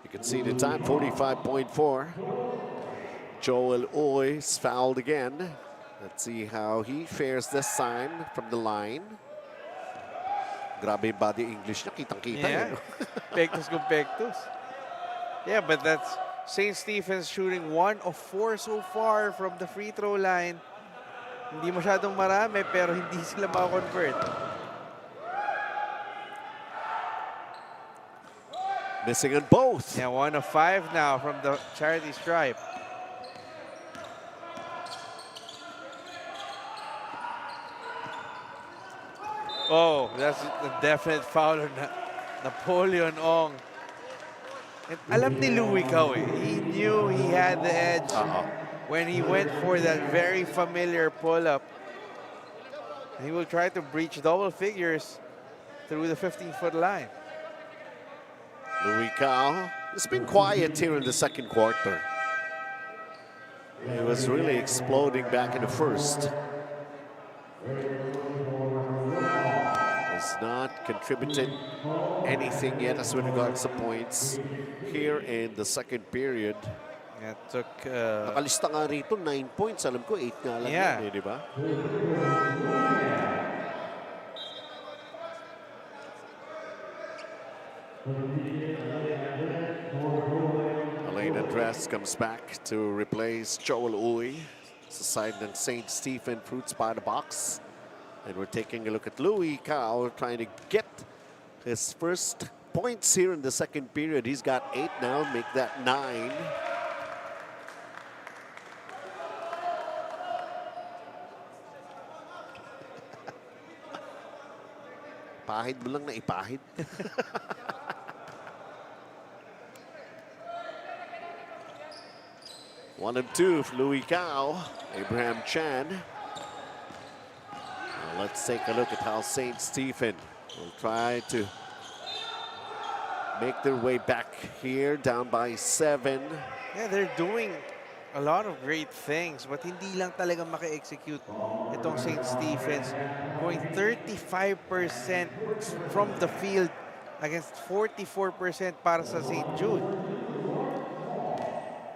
You can see the time, 45.4. Joel Uy is fouled again. Let's see how he fares this time from the line. Grabe yung body English niya, kitang-kita. Yeah. Pectus kung pectus. Yeah, but that's St. Stephen's shooting 1 of 4 so far from the free throw line. Hindi masyadong marami, pero hindi sila makakonvert. Missing on both. Yeah, 1 of 5 now from the charity stripe. Oh, that's a definite foul on that. Napoleon Ong. And alam ni Louie Cao eh. He knew he had the edge when he went for that very familiar pull-up. He will try to breach double figures through the 15-foot line. Louie Cao has been quiet here in the second quarter. He was really exploding back in the first. Has not contributed anything yet as with regards to points here in the second period. It took... Nakalista nga rito, 9 points. Alam ko, 8 nga lang Yeah. yun, di ba? Elena Dress comes back to replace Joel Uy sa side ng St. Stephen Fruits by the box. And we're taking a look at Louie Cao trying to get his first points here in the second period. He's got 8 now, make that 9. Pahid mo lang na ipahid. One and two for Louie Cao. Abraham Chan. Now let's take a look at how St. Stephen will try to make their way back here, down by 7. Yeah, they're doing a lot of great things, but hindi lang talaga maki-execute itong St. Stephen's. Going 35% from the field against 44% para sa St. Jude.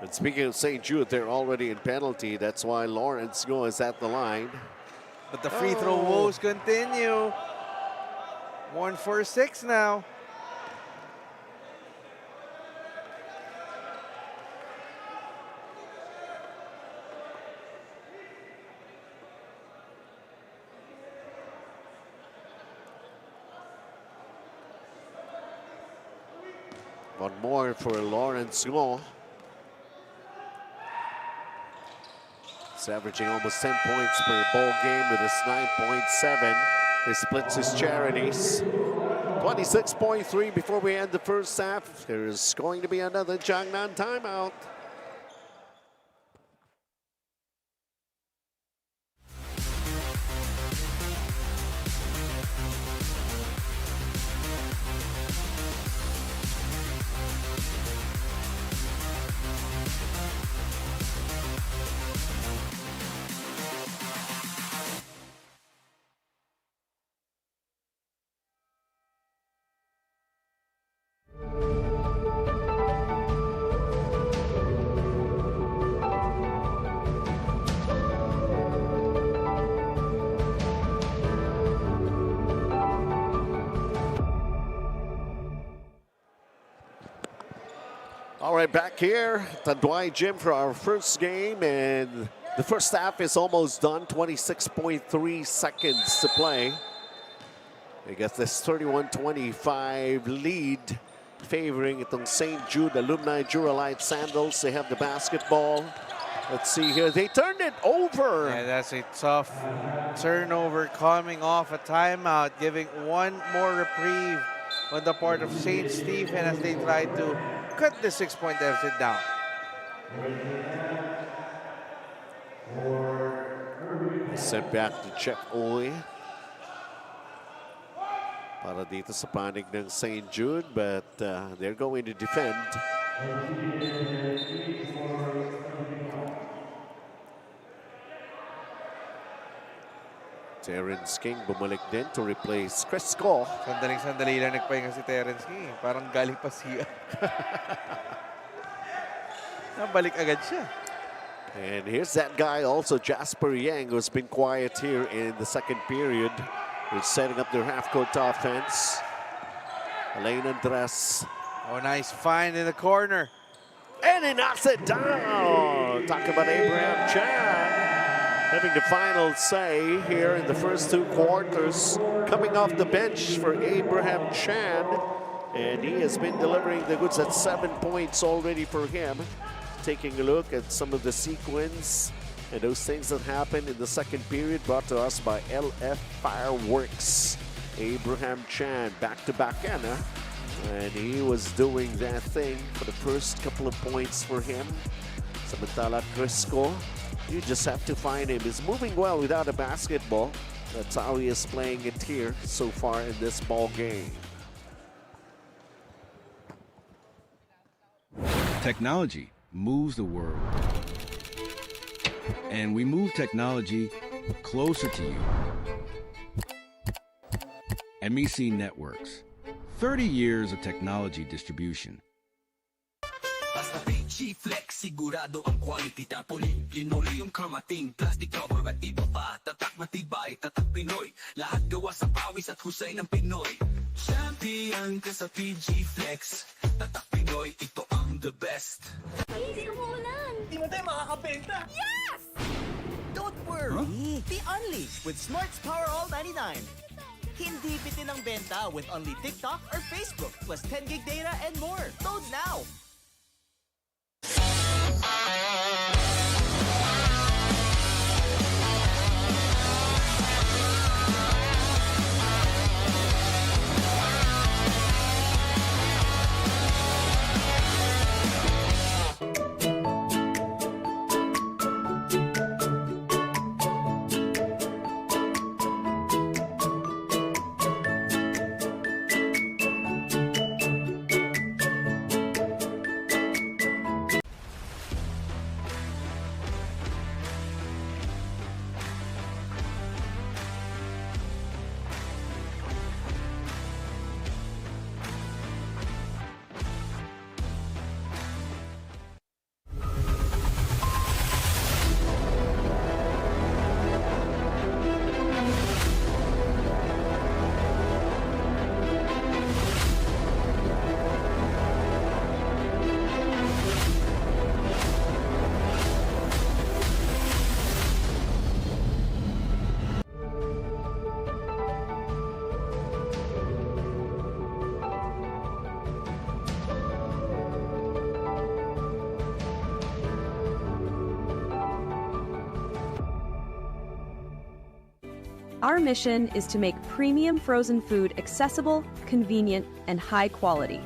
And speaking of St. Jude, they're already in penalty. That's why Lawrence Go is at the line. But the free throw woes continue. 1 for 6 now. One more for Lawrence Go. He's averaging almost 10 points per ball game with his 9.7. He splits his charities. 26.3 before we end the first half. There is going to be another Jiangnan timeout. All right, back here at Tanduay Gym for our first game, and the first half is almost done. 26.3 seconds to play. I guess this 31-25 lead favoring itong St. Jude Alumni Duralite Sandals. They have the basketball. Let's see here. They turned it over. Yeah, that's a tough turnover coming off a timeout, giving one more reprieve on the part of St. Stephen as they try to cut the 6-point deficit down. Sent back to Jeff Uy para dito sa panig ng St. Jude, but they're going to defend. Terrence King bumalik din to replace Chris Ko. Sandaling-sandali lang nagpahinga si Terrence King. Parang galing pa siya. Nabalik agad siya. And here's that guy also, Jasper Yang, who's been quiet here in the second period. They're setting up their half-court offense. Elaine Andres. Oh, nice find in the corner. And he knocks it down. Talk about Abraham Chan having the final say here in the first 2 quarters. Coming off the bench for Abraham Chan. And he has been delivering the goods at 7 points already for him. Taking a look at some of the sequence and those things that happened in the second period, brought to us by LF Fireworks. Abraham Chan back-to-back yan, And he was doing that thing for the first couple of points for him. Samantala Crisco, you just have to find him. He's moving well without a basketball. That's how he is playing it here so far in this ball game. Technology moves the world. And we move technology closer to you. MEC Networks. 30 years of technology distribution. Basta Fil-Chi Flex, sigurado ang quality. Tapoli, linoleum, kamating, plastic cover at iba pa. Tatak matibay, tatak Pinoy. Lahat gawa sa pawis at husay ng Pinoy. Champion ka sa Fil-Chi Flex. Tatak Pinoy, ito ang the best. Hindi umuulan. Di mo tayo makakabenta. Yes! Don't worry. Be unleashed with Smart's Power All 99. Hindi bitin ang benta with only TikTok or Facebook plus 10 gig data and more. Load now! Our mission is to make premium frozen food accessible, convenient, and high quality,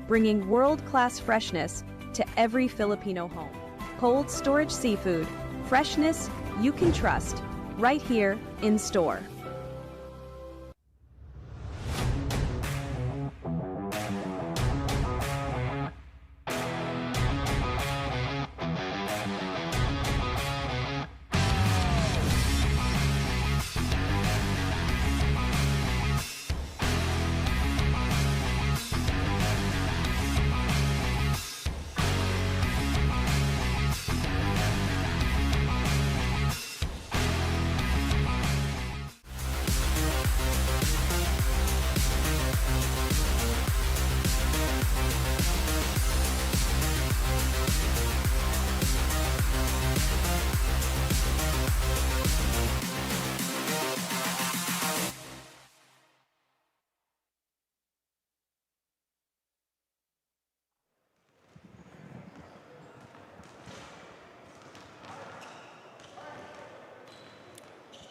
bringing world-class freshness to every Filipino home. Cold storage seafood, freshness you can trust, right here in store.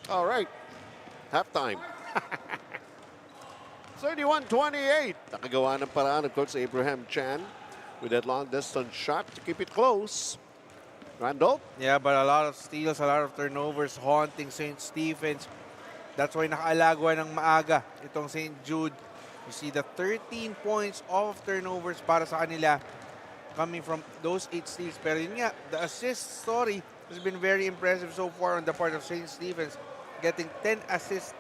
All right, halftime. 31-28. Nakagawa ng paraan, of course, Abraham Chan with that long distance shot to keep it close. Randall? Yeah, but a lot of steals, a lot of turnovers haunting St. Stephen's. That's why nakaalagwa ng maaga itong St. Jude. You see the 13 points of turnovers para sa kanila coming from those 8 steals. Pero yun nga, the assist story has been very impressive so far on the part of St. Stephen's, getting 10 assists.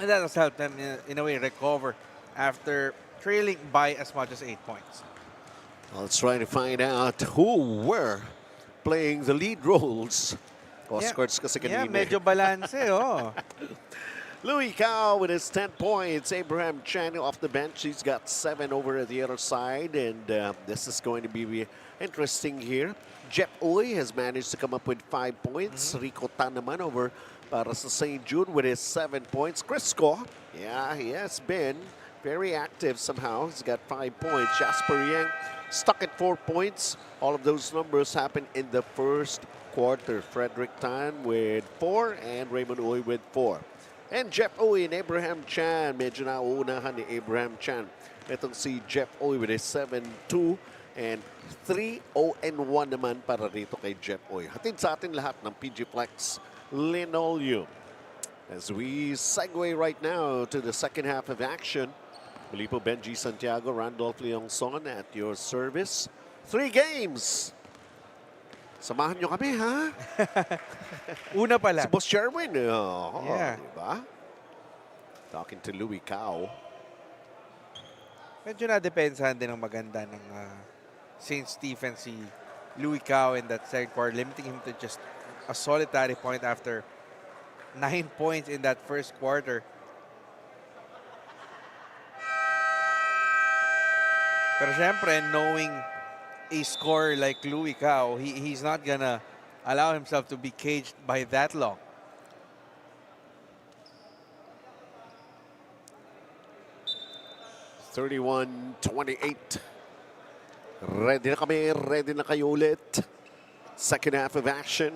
And that has helped them in a way recover after trailing by as much as 8 points. Let's try to find out who were playing the lead roles. Oscars kasi kanina. Yeah, medyo balance oh. Louis Cao with his 10 points. Abraham Chan off the bench. He's got 7 over at the other side. And this is going to be interesting here. Jet Uy has managed to come up with 5 points. Rico Tan naman over para sa St. Jude with his 7 points. Crisco, yeah, he has been very active somehow. He's got 5 points. Jasper Yang stuck at 4 points. All of those numbers happened in the first quarter. Frederick Tan with 4 and Raymond Uy with 4. And Jeff Oy and Abraham Chan. Medyo nauunahan ni Abraham Chan. Itong si Jeff Oy with a 7-2 and 3-0-1 naman para rito kay Jeff Oy. Hatid sa atin lahat ng PG Flex Linoleum. As we segue right now to the second half of action. Muli po Benji Santiago, Randolph Leongson at your service. 3 games. Samahan nyo kami, ha? Una pa lang. Si Boss Sherwin. Oh, yeah. Diba? Talking to Louis Cao. Medyo nadepensahan din ng maganda ng St. Stephen si Louis Cao in that second quarter, limiting him to just a solitary point after 9 points in that first quarter. Pero syempre, knowing a scorer like Louis Cao, he's not gonna allow himself to be caged by that long. (31-28). Ready na kami, ready na kayo ulit. Second half of action.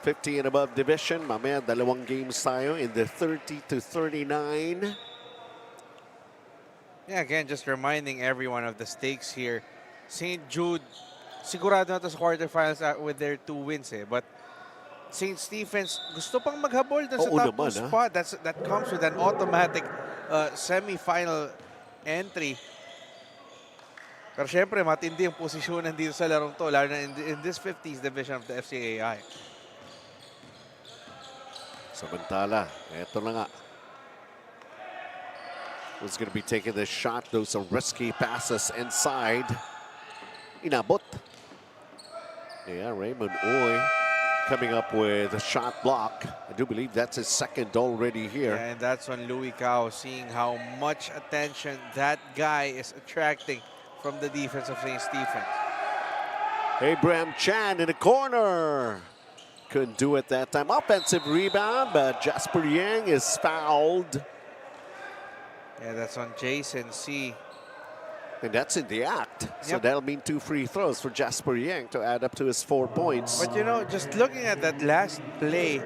50 and above division. Mamaya 2 games tayo in the 30-39. Yeah, again, just reminding everyone of the stakes here. St. Jude, sigurado na ito sa quarterfinals with their 2 wins eh. But St. Stephen's gusto pang maghabol doon sa top 2 spot. That comes with an automatic semi-final entry. Pero syempre, matindi ang posisyonan dito sa larong to, lalo na in this 50s division of the FCAI. Samantala, eto na nga. Who's going to be taking the shot? Those are risky passes inside. Inabot. Yeah, Raymond Oy coming up with a shot block. I do believe that's his second already here. Yeah, and that's when Louis Cao seeing how much attention that guy is attracting from the defense of St. Stephen. Abraham Chan in the corner. Couldn't do it that time. Offensive rebound, but Jasper Yang is fouled. Yeah, that's on Jason C. And that's in the act. So that'll mean 2 free throws for Jasper Yang to add up to his 4 points. But you know, just looking at that last play,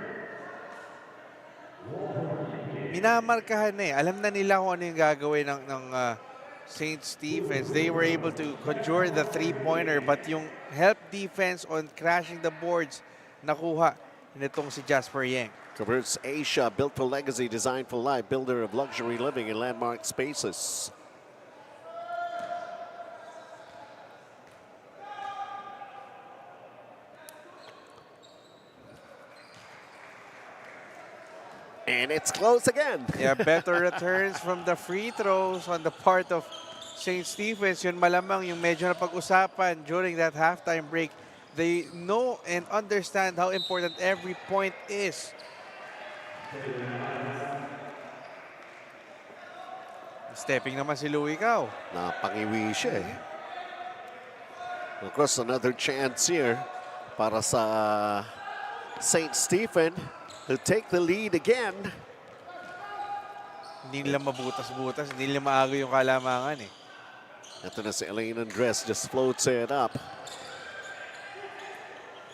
minamarkahan na eh. Alam na nila kung ano yung gagawin ng St. Stephen's. They were able to conjure the 3-pointer, but yung help defense on crashing the boards, nakuha nitong si Jasper Yang. Converts Asia, built for legacy, designed for life, builder of luxury living in landmark spaces. And it's close again. Yeah, better returns from the free throws on the part of St. Stephen's. Yun malamang yung medyo napag-usapan during that halftime break. They know and understand how important every point is. Stepping naman si Louis Cao. Napangiwi siya eh. Of course, another chance here para sa St. Stephen to take the lead again. Hindi nila mabutas-butas, hindi nila maago yung kalamangan eh. Ito na si Elaine Andres, just floats it up.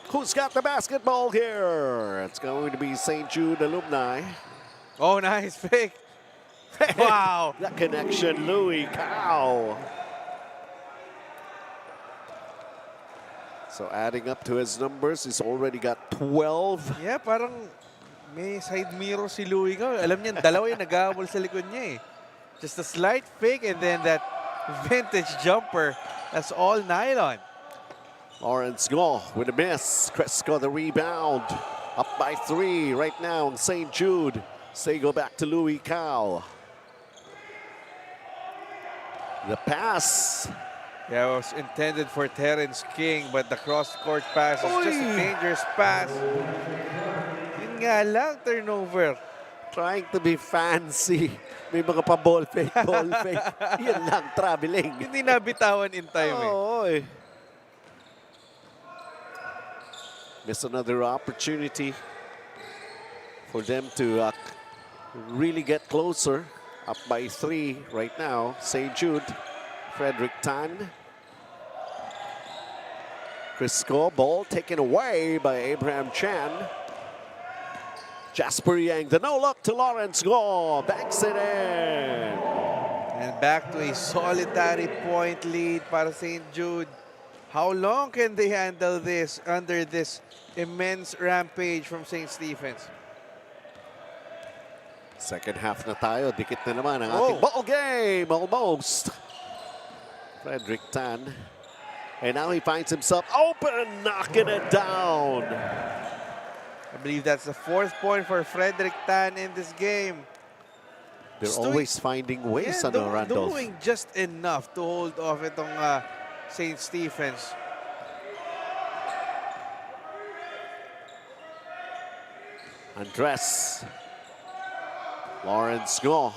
Who's got the basketball here? It's going to be St. Jude alumni. Oh, nice pick. Wow. That connection, Louis Cao. So adding up to his numbers, he's already got 12. Yeah, parang may side mirror si Louis Cao. Alam niya, dalawa yung nag-aabol sa likod niya eh. Just a slight fake and then that vintage jumper. That's all nylon. Lawrence Go with a miss. Cresco the rebound. Up by 3 right now in St. Jude. Say go back to Louis Cao. The pass. Yeah, it was intended for Terrence King, but the cross-court pass is just a dangerous pass. Yun nga lang, turnover. Trying to be fancy. May mga pa-ball fake, ball fake. Yan lang, traveling. Hindi nabitawan in time eh. Oo eh. Miss another opportunity for them to really get closer. Up by 3 right now. St. Jude, Frederick Tan. Crisco, ball taken away by Abraham Chan. Jasper Yang, the no-look to Lawrence Go. Banks it in. And back to a solitary point lead para St. Jude. How long can they handle this under this immense rampage from St. Stephen's? Second half na tayo. Dikit na naman ang ating ball game. Almost. Frederick Tan. And now he finds himself open, knocking it down. I believe that's the 4th point for Frederick Tan in this game. They're always finding ways, Randolph. Doing just enough to hold off itong St. Stephen's. Andres. Lawrence Go.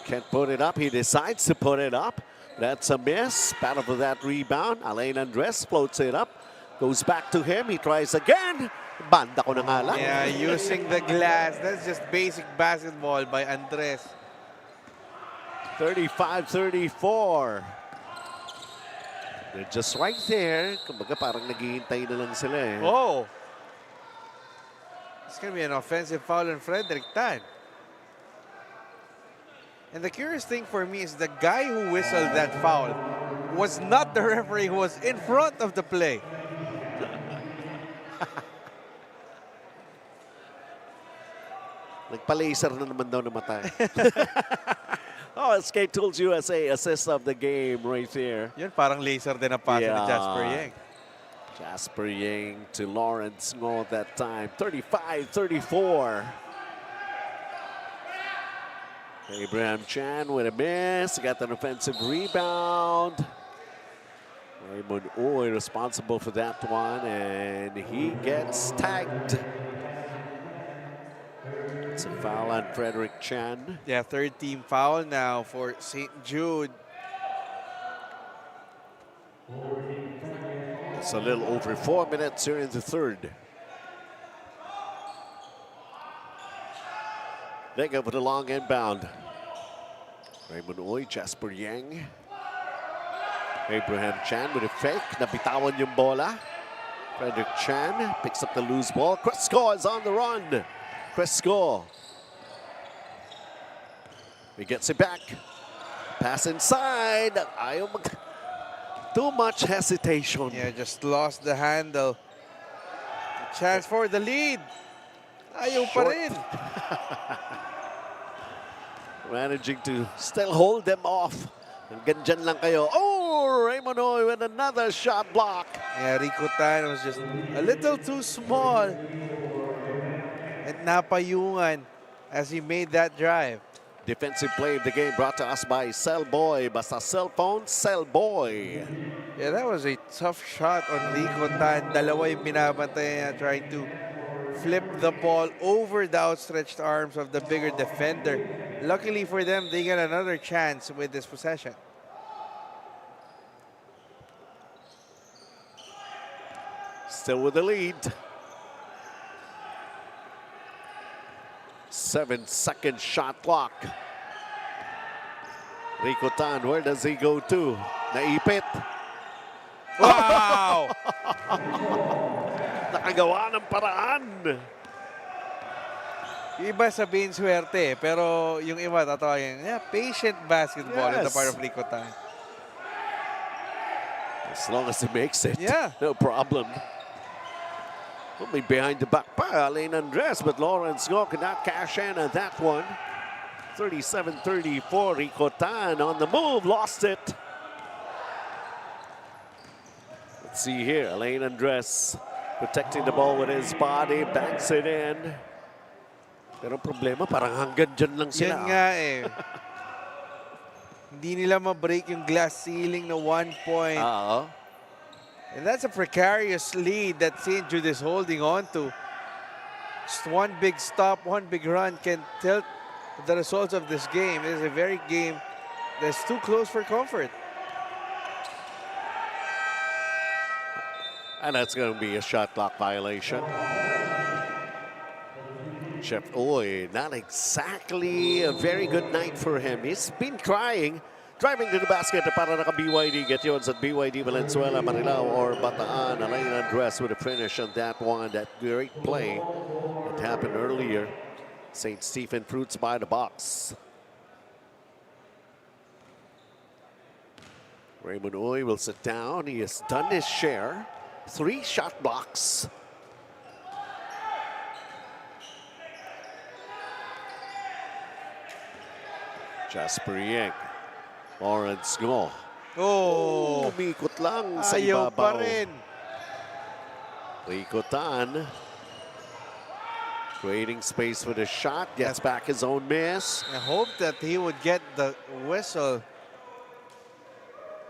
Can't put it up. He decides to put it up. That's a miss. Battle for that rebound. Alain Andres floats it up. Goes back to him. He tries again. Banda ko na nga lang. Yeah, using the glass. That's just basic basketball by Andres. 35-34. They're just right there. Kumbaga parang naghihintay na lang sila eh. Oh! It's going to be an offensive foul on Frederick Tan. And the curious thing for me is the guy who whistled that foul was not the referee who was in front of the play. Nagpa-laser na naman daw na mata. Oh, SK Tools USA, assist of the game right there. Yun, parang laser din ang pasa ni Jasper Yang. Jasper Yang to Lawrence Ngo that time. 35-34. Abraham Chan with a miss. Got an offensive rebound. Raymond Oy responsible for that one, and he gets tagged. It's a foul on Frederick Chan. Yeah, 3rd team foul now for St. Jude. It's a little over 4 minutes here in the 3rd. They go for the long inbound. Raymond Oy, Jasper Yang. Abraham Chan with a fake. Nabitawan yung bola. Frederick Chan picks up the loose ball. Crisco is on the run. Crisco. He gets it back. Pass inside. Ayaw too much hesitation. Yeah, just lost the handle. A chance for the lead. Ayaw pa rin. Managing to still hold them off. Hanggang dyan lang kayo. Oh, Raymond Oy with another shot block. Yeah, Rico Tan was just a little too small. And napayungan as he made that drive. Defensive play of the game brought to us by Cell Boy. Basta cell phone, Cell Boy. Yeah, that was a tough shot on Rico Tan. Dalawa yung binabantay niya, trying to flip the ball over the outstretched arms of the bigger defender. Luckily for them, they get another chance with this possession. Still with the lead. 7-second shot clock. Rico Tan, where does he go to? Naipit. Wow! Nakagawa ng paraan. Iba sabihin swerte, pero yung iba tatawagin, yeah, patient basketball on the part of Rico Tan. As long as he makes it, yeah, no problem. Only behind the back by Alain Andres, but Lawrence Ngo cannot cash in on that one. 37-34, Rico Tan on the move, lost it. Let's see here, Alain Andres protecting the ball with his body, banks it in. Pero problema, parang hanggang dyan lang sila. Yan nga eh. Hindi nila ma-break yung glass ceiling na 1 point. And that's a precarious lead that St. Jude is holding on to. Just one big stop, one big run can tilt the results of this game. It is a very game that's too close for comfort. And that's going to be a shot clock violation. Chef Oy, not exactly a very good night for him. He's been trying. Driving to the basket para naka-BYD. Get yours at BYD Valenzuela, Marilao, or Bataan. Alain Andres with a finish on that one. That great play. It happened earlier. St. Stephen Fruits by the box. Raymond Uy will sit down. He has done his share. 3 shot blocks. Jasper Yeng. Lawrence Ngo. Oh! Umikot lang sa Ayaw pa ibabaw. rin. Ikotan. Creating space for the shot. Gets back his own miss. I hope that he would get the whistle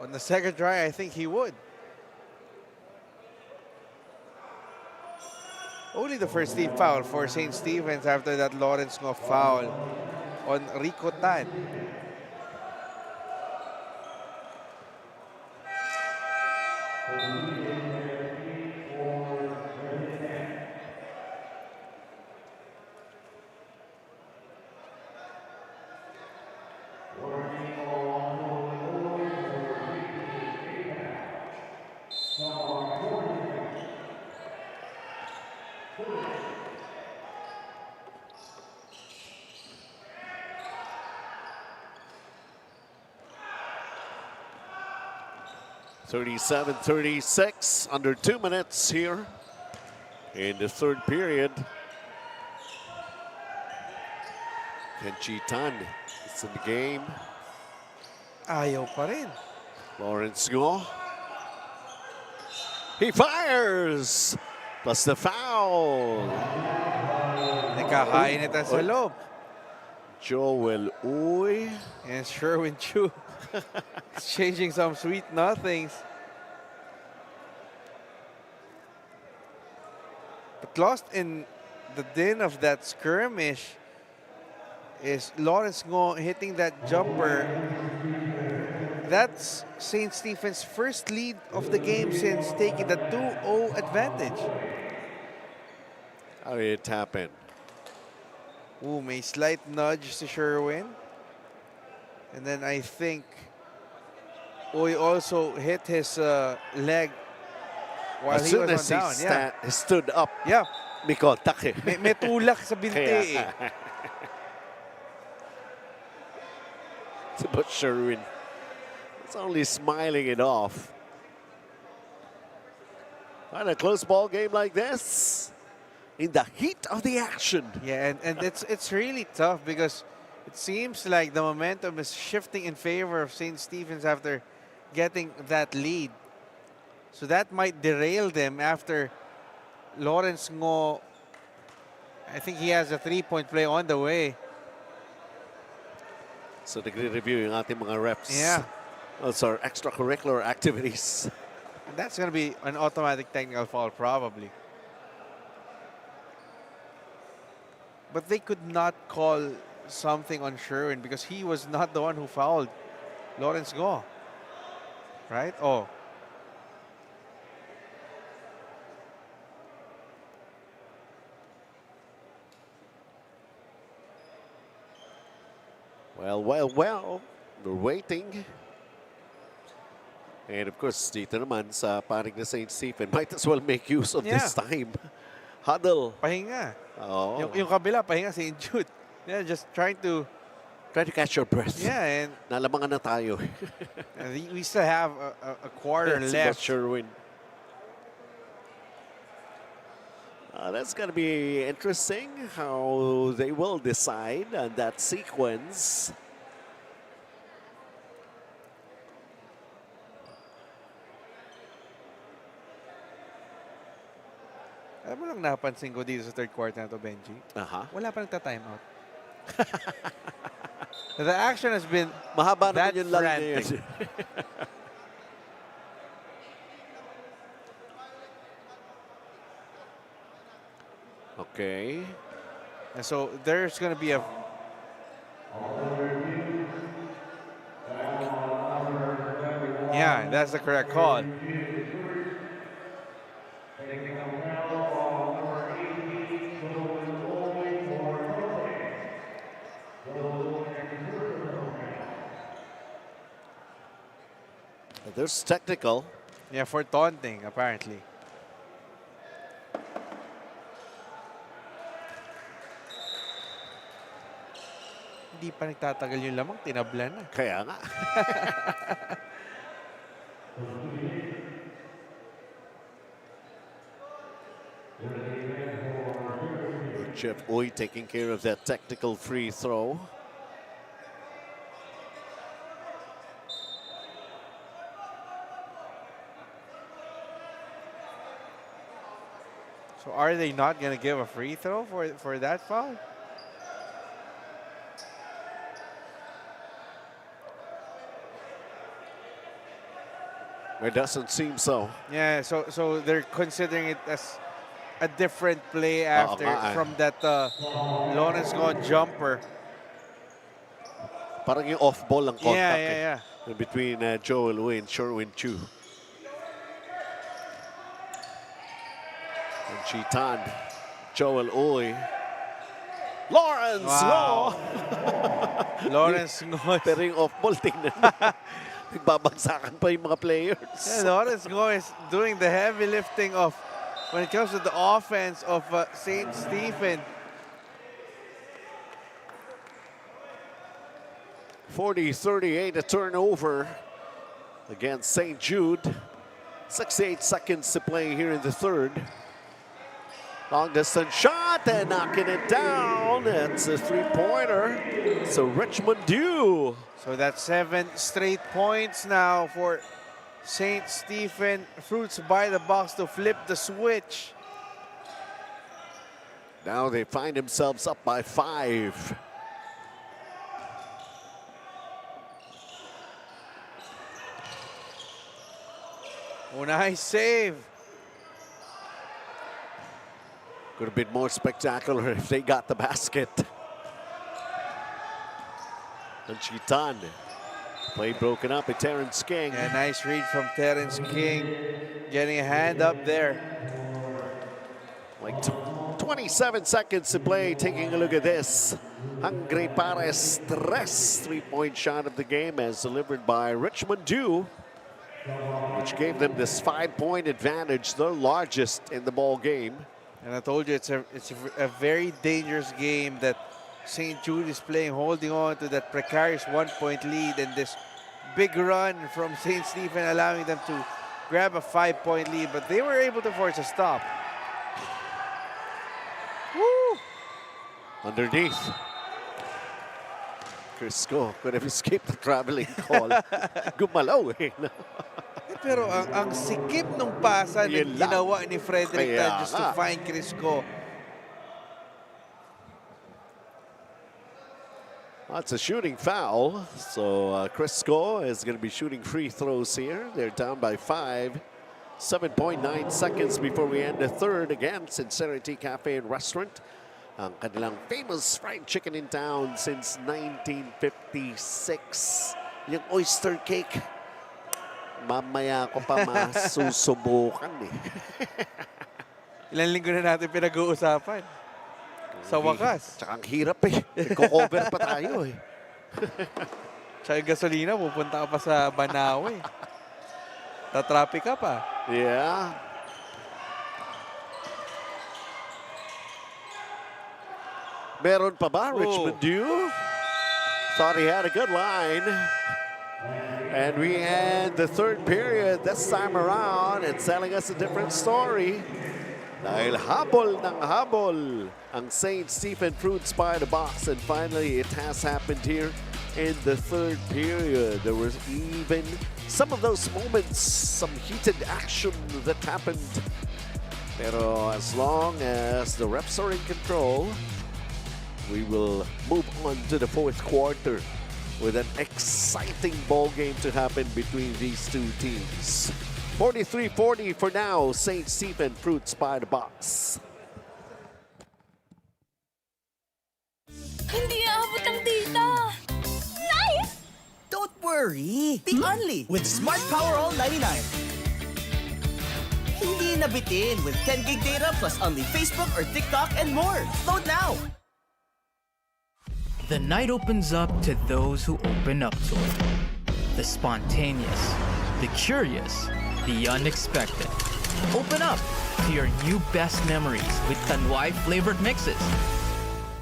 on the second try. I think he would. Only the first team foul for St. Stephen's after that Lawrence Ngo foul on Rico Tan. (37-36), under 2 minutes here in the third period. Fil-Chi Tan is in the game. Ayaw pa rin. Lawrence Ngo. He fires! Plus the foul. Nagkakainitan sa loob. Joel Uy. And Sherwin Chu. Exchanging some sweet nothings. But lost in the din of that skirmish is Lawrence Ngo hitting that jumper. That's St. Stephen's first lead of the game since taking the 2-0 advantage. How did it happen? Ooh, may slight nudge to Sherwin. And then I think Uy also hit his leg while as he soon was as on down. Yeah. he stood up, Yeah. may contact eh. May tulak sa binti eh. But Sherwin is only smiling it off. And a close ball game like this, in the heat of the action. Yeah, and it's really tough because it seems like the momentum is shifting in favor of St. Stephen's after getting that lead. So that might derail them after Lawrence Ngo. I think he has a 3-point play on the way. So nagre-review yung ating mga reps. Yeah. Those are extracurricular activities. And that's going to be an automatic technical foul probably. But they could not call something on Sherwin because he was not the one who fouled Lawrence Ngo. Right? Oh. Well, we're waiting. And of course, dito naman sa panig na St. Stephen, might as well make use of this time. Huddle. Pahinga. Oh. Yung kabila, pahinga si Jude. Yeah, just trying to catch your breath. Yeah, and nalamangan na tayo. And we still have a quarter left. Sherwin. That's going to be interesting how they will decide on that sequence. Alam mo lang napansin ko dito sa third quarter na to, Benji. Wala pa nagta-time out. The action has been mahaba that yun frantic. Okay. And so there's going to be a... Yeah, that's the correct call. There's technical. Yeah, for taunting, apparently. di pa nagtatagal yung lamang, tinabla na. Kaya nga. Jeff Uy taking care of that technical free throw. So are they not going to give a free throw for that foul? It doesn't seem so. Yeah, so they're considering it as a different play after from that Lawrence Gone jumper. Parang yung off-ball ang contact Yeah. between Joel Uy and Sherwin Chu. And Chitan, Joel Uy. Lawrence! Wow. Lawrence Pero yung off-ball, tingnan mo. Nagbabagsakan pa yung mga players. Yeah, Lawrence is doing the heavy lifting of when it comes to the offense of St. Stephen. 40-38, a turnover against St. Jude. 68 seconds to play here in the third. Long distance shot and knocking it down. It's a three-pointer. So Richmond Dew. So that's 7 straight points now for St. Stephen. Fruits by the box to flip the switch. Now they find themselves up by 5. Oh, nice save. Could have been more spectacular if they got the basket. And Chitan. Play broken up by Terrence King. Yeah, nice read from Terrence King. Getting a hand up there. Like 27 seconds to play. Taking a look at this. Hungry Pares Tres. Three-point shot of the game as delivered by Richmond Dew, which gave them this 5-point advantage, their largest in the ball game. And I told you it's a very dangerous game that St. Jude is playing, holding on to that precarious 1-point lead, and this big run from St. Stephen allowing them to grab a 5-point lead, but they were able to force a stop. Woo! Underneath. Crisco could have escaped the traveling call. Gumalaw eh. Pero ang sikip nung pasa na ginawa ni Frederick just to find Crisco. That's a shooting foul. So Crisco is going to be shooting free throws here. They're down by 5. 7.9 seconds before we end the third again. Sincerity Cafe and Restaurant. Ang kanilang famous fried chicken in town since 1956. Yung oyster cake. Mamaya ko pa masusubukan eh. Ilang linggo na natin pinag-uusapan. Sa wakas. Tsaka ang hirap eh. Nagko-cover pa tayo eh. Tsaka yung gasolina, pupunta ka pa sa Banawe. Ta-traffic ka pa. Yeah. Meron pa ba, Richmond Dew? Thought he had a good line. And we end the third period this time around. It's telling us a different story. Dahil habol ng habol ang St. Stephen Fruits by the box. And finally, it has happened here in the third period. There was even some of those moments, some heated action that happened. Pero as long as the refs are in control, we will move on to the fourth quarter with an exciting ball game to happen between these two teams. 43-40 for now, St. Stephen Fruits by the box. Hindi aabot ang data. Nice! Don't worry. Be only with Smart Power All 99. Hindi nabitin with 10 gig data plus only Facebook or TikTok and more. Load now. The night opens up to those who open up to it. The spontaneous, the curious, the unexpected. Open up to your new best memories with Tanduay flavored mixes.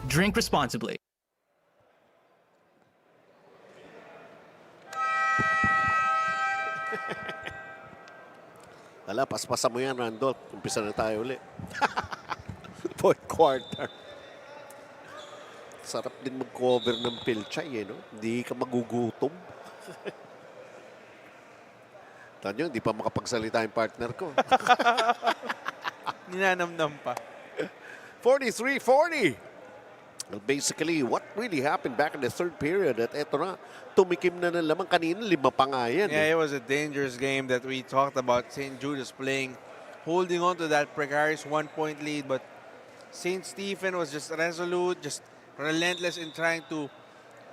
Drink responsibly. Wala, paspasan mo yan, Randolph. Umpisa na tayo ulit. Fourth quarter. Sarap din mag-cover ng Fil-Chi, no? Hindi ka magugutom. Tanyo, hindi pa makapagsalita yung partner ko. Ninanamnam pa. 43-40. Well, basically, what really happened back in the third period at eto na, tumikim na ng lamang kanina, 5 pa nga yan. Yeah, it was a dangerous game that we talked about. St. Jude is playing, holding on to that precarious 1-point lead, but St. Stephen was just resolute, just relentless in trying to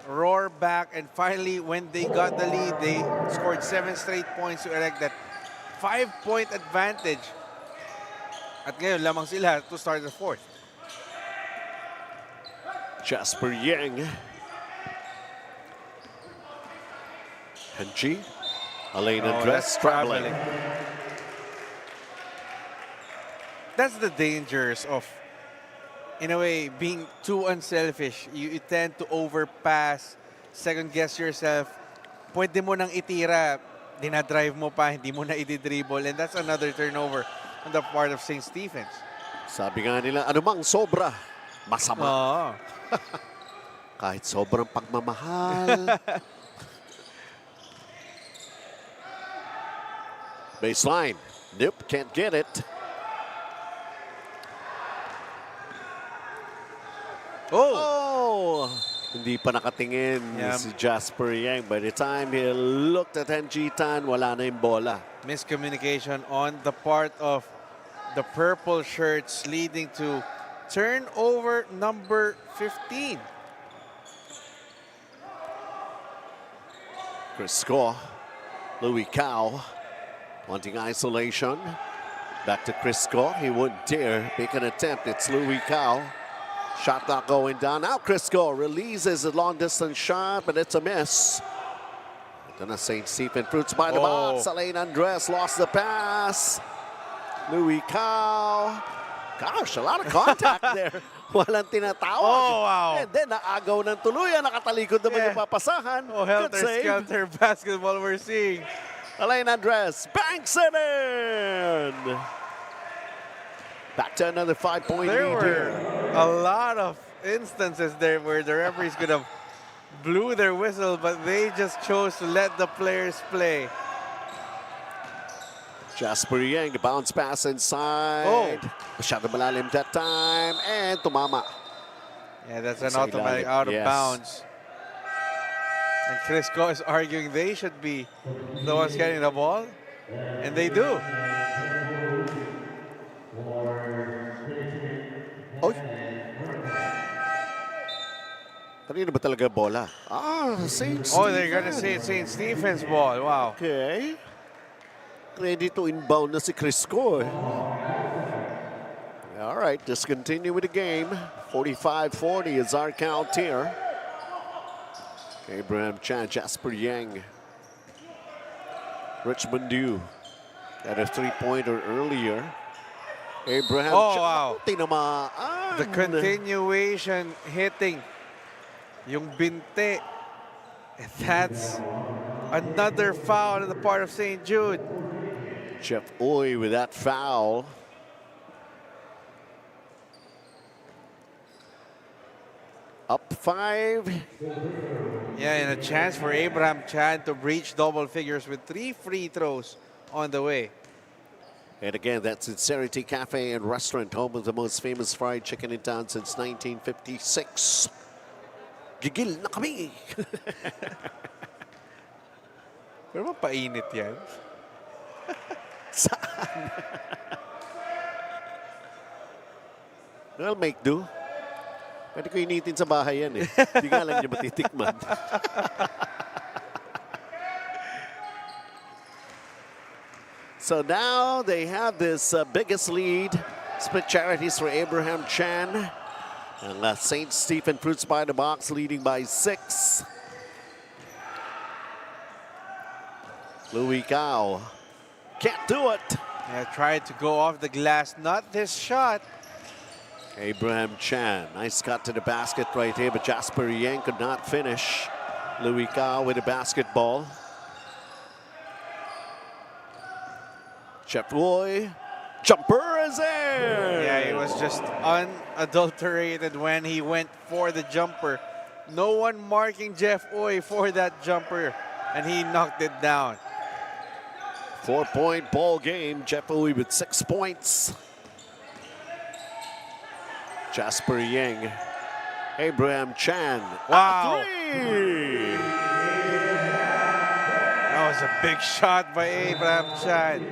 roar back, and finally, when they got the lead, they scored 7 straight points to erect that 5-point advantage. At ngayon, lamang sila to start the fourth. Jasper Yang. Fil-Chi. Elena Dress traveling. That's the dangers of, in a way, being too unselfish. You tend to overpass, second-guess yourself. Pwede mo nang itira, dinadrive mo pa, hindi mo na i-dribble, and that's another turnover on the part of St. Stephen's. Sabi nga nila, anumang sobra, masama. Oh. Kahit sobrang pagmamahal. Baseline. Nope, can't get it. Oh! Hindi pa nakatingin si Jasper Yang. By the time he looked at Henjitan, wala na yung bola. Miscommunication on the part of the purple shirts, leading to turnover number 15. Crisco, Louis Cao, wanting isolation. Back to Crisco. He wouldn't dare make an attempt. It's Louis Cao. Shot not going down. Now Crisco releases a long-distance shot, but it's a miss. Ito na St. Stephen, fruits by the box. Elaine Andres lost the pass. Louis Cao. Gosh, a lot of contact there. Walang tinatawag. Oh, wow. And then, naagaw ng tuluyan. Nakatalikod naman yung papasahan. Oh, helter-skelter basketball we're seeing. Elaine Andres banks it in. Back to another 5-point lead. There were a lot of instances there where the referees could have blew their whistle, but they just chose to let the players play. Jasper Yang, the bounce pass inside. Masyado malalim that time. And tumama. Yeah, that's an automatic out of bounds. And Crisco is arguing they should be the ones getting the ball. And they do. Oy. Kanino ba talaga bola? St. Stephen. Oh, they're gonna say it's St. Stephen's ball. Wow. Okay. Ready to inbound na si Crisco. All right, just continue with the game. 45-40 is our count here. Abraham Chan, Jasper Yang. Richmond Dew got a 3-pointer earlier. Abraham Chan. Wow. Tinamaan. The continuation hitting yung binte. And that's another foul on the part of St. Jude. Jeff Oy with that foul. Up 5. Yeah, and a chance for Abraham Chan to breach double figures with 3 free throws on the way. And again, that's Sincerity Cafe and Restaurant, home of the most famous fried chicken in town since 1956. Gigil na kami! Pero mapainit yan. Saan? Well, make do. Pwede ko initin sa bahay yan eh. Hindi nga lang niya matitikman. So now they have this biggest lead. Split charities for Abraham Chan. And St. Stephen Fruits by the Box leading by 6. Louis Cao can't do it. Yeah, tried to go off the glass. Not this shot. Abraham Chan, nice cut to the basket right here, but Jasper Yang could not finish. Louis Cao with the basketball. Jeff Uy, jumper is there! Yeah, it was just unadulterated when he went for the jumper. No one marking Jeff Uy for that jumper, and he knocked it down. 4-point ball game. Jeff Uy with 6 points. Jasper Yang, Abraham Chan. Wow. 3! That was a big shot by Abraham Chan.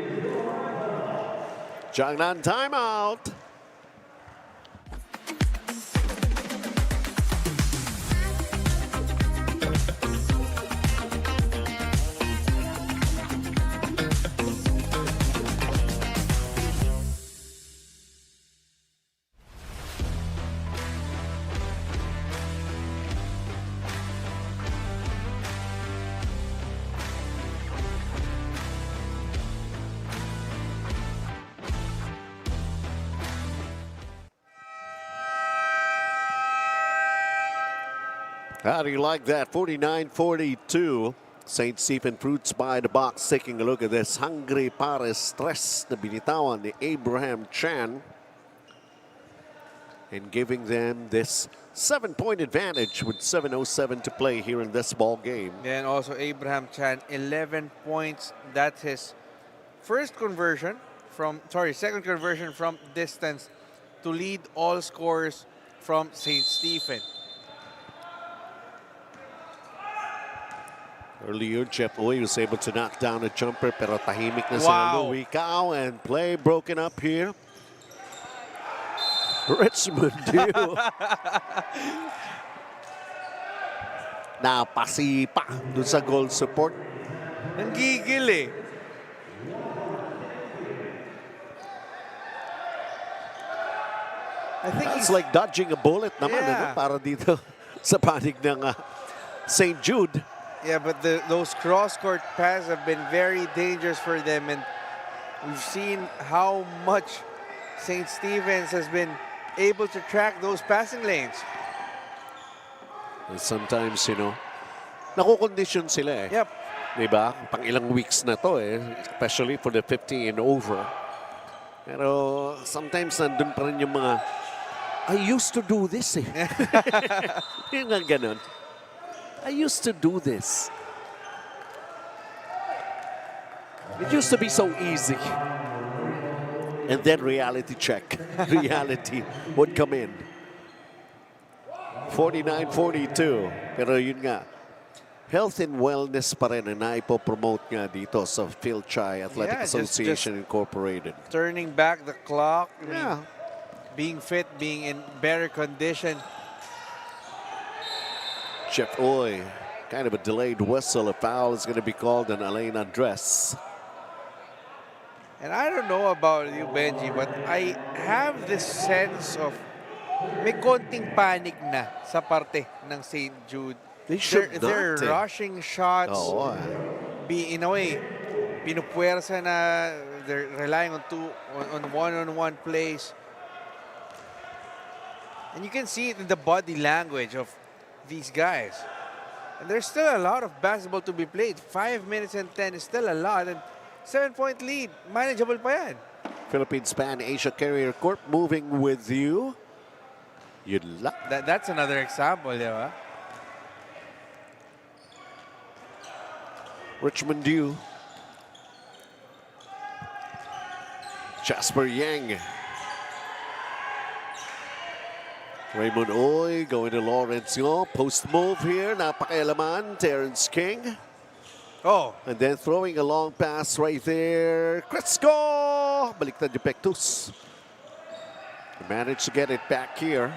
Jiangnan timeout. How do you like that? 49-42. St. Stephen Fruits by the box. Taking a look at this. Hungry para stress na binitawan ni Abraham Chan. And giving them this 7-point advantage with 7:07 to play here in this ball game. And also Abraham Chan, 11 points. That's his second conversion from distance to lead all scorers from St. Stephen. Earlier, Jeff Uy was able to knock down a jumper, pero tahimik na sila Luwicao, and play broken up here. Richmond Dew. Napasipa dun sa goal support. Nanggigil eh. I think That's like dodging a bullet naman, Yeah. ano? Para dito sa panig ng St. Jude. Yeah, but those cross-court passes have been very dangerous for them, and we've seen how much St. Stephen's has been able to track those passing lanes. And sometimes, nakukondisyon sila eh. Yep. Diba? Pang ilang weeks na to eh. Especially for the 50 and over. Pero sometimes nandun pa rin yung mga, I used to do this eh. Yung nga ganun. I used to do this. It used to be so easy. And then reality check. Reality would come in. 49-42. Pero yun nga, health and wellness pa rin ang naipopromote nga dito sa Fil-Chi Athletic Association Incorporated. Turning back the clock. Yeah. Being fit, being in better condition. Jeff Uy, kind of a delayed whistle. A foul is going to be called on Alain Andres. And I don't know about you, Benji, but I have this sense of may konting panic na sa parte ng St. Jude. They're rushing shots. In a way, pinupuwersa na. They're relying on one-on-one plays. And you can see it in the body language of these guys. And there's still a lot of basketball to be played. 5 minutes and 10 is still a lot. And 7-point lead, manageable pa yan. Philippines Pan Asia Carrier Corp moving with you. Yun lang. That's another example, di ba? Richmond Dew. Jasper Yang. Raymond Uy going to Lawrence. Post move here. Napakailaman. Terrence King. Oh. And then throwing a long pass right there. Crisco! Baliktad yung Pectus. Managed to get it back here.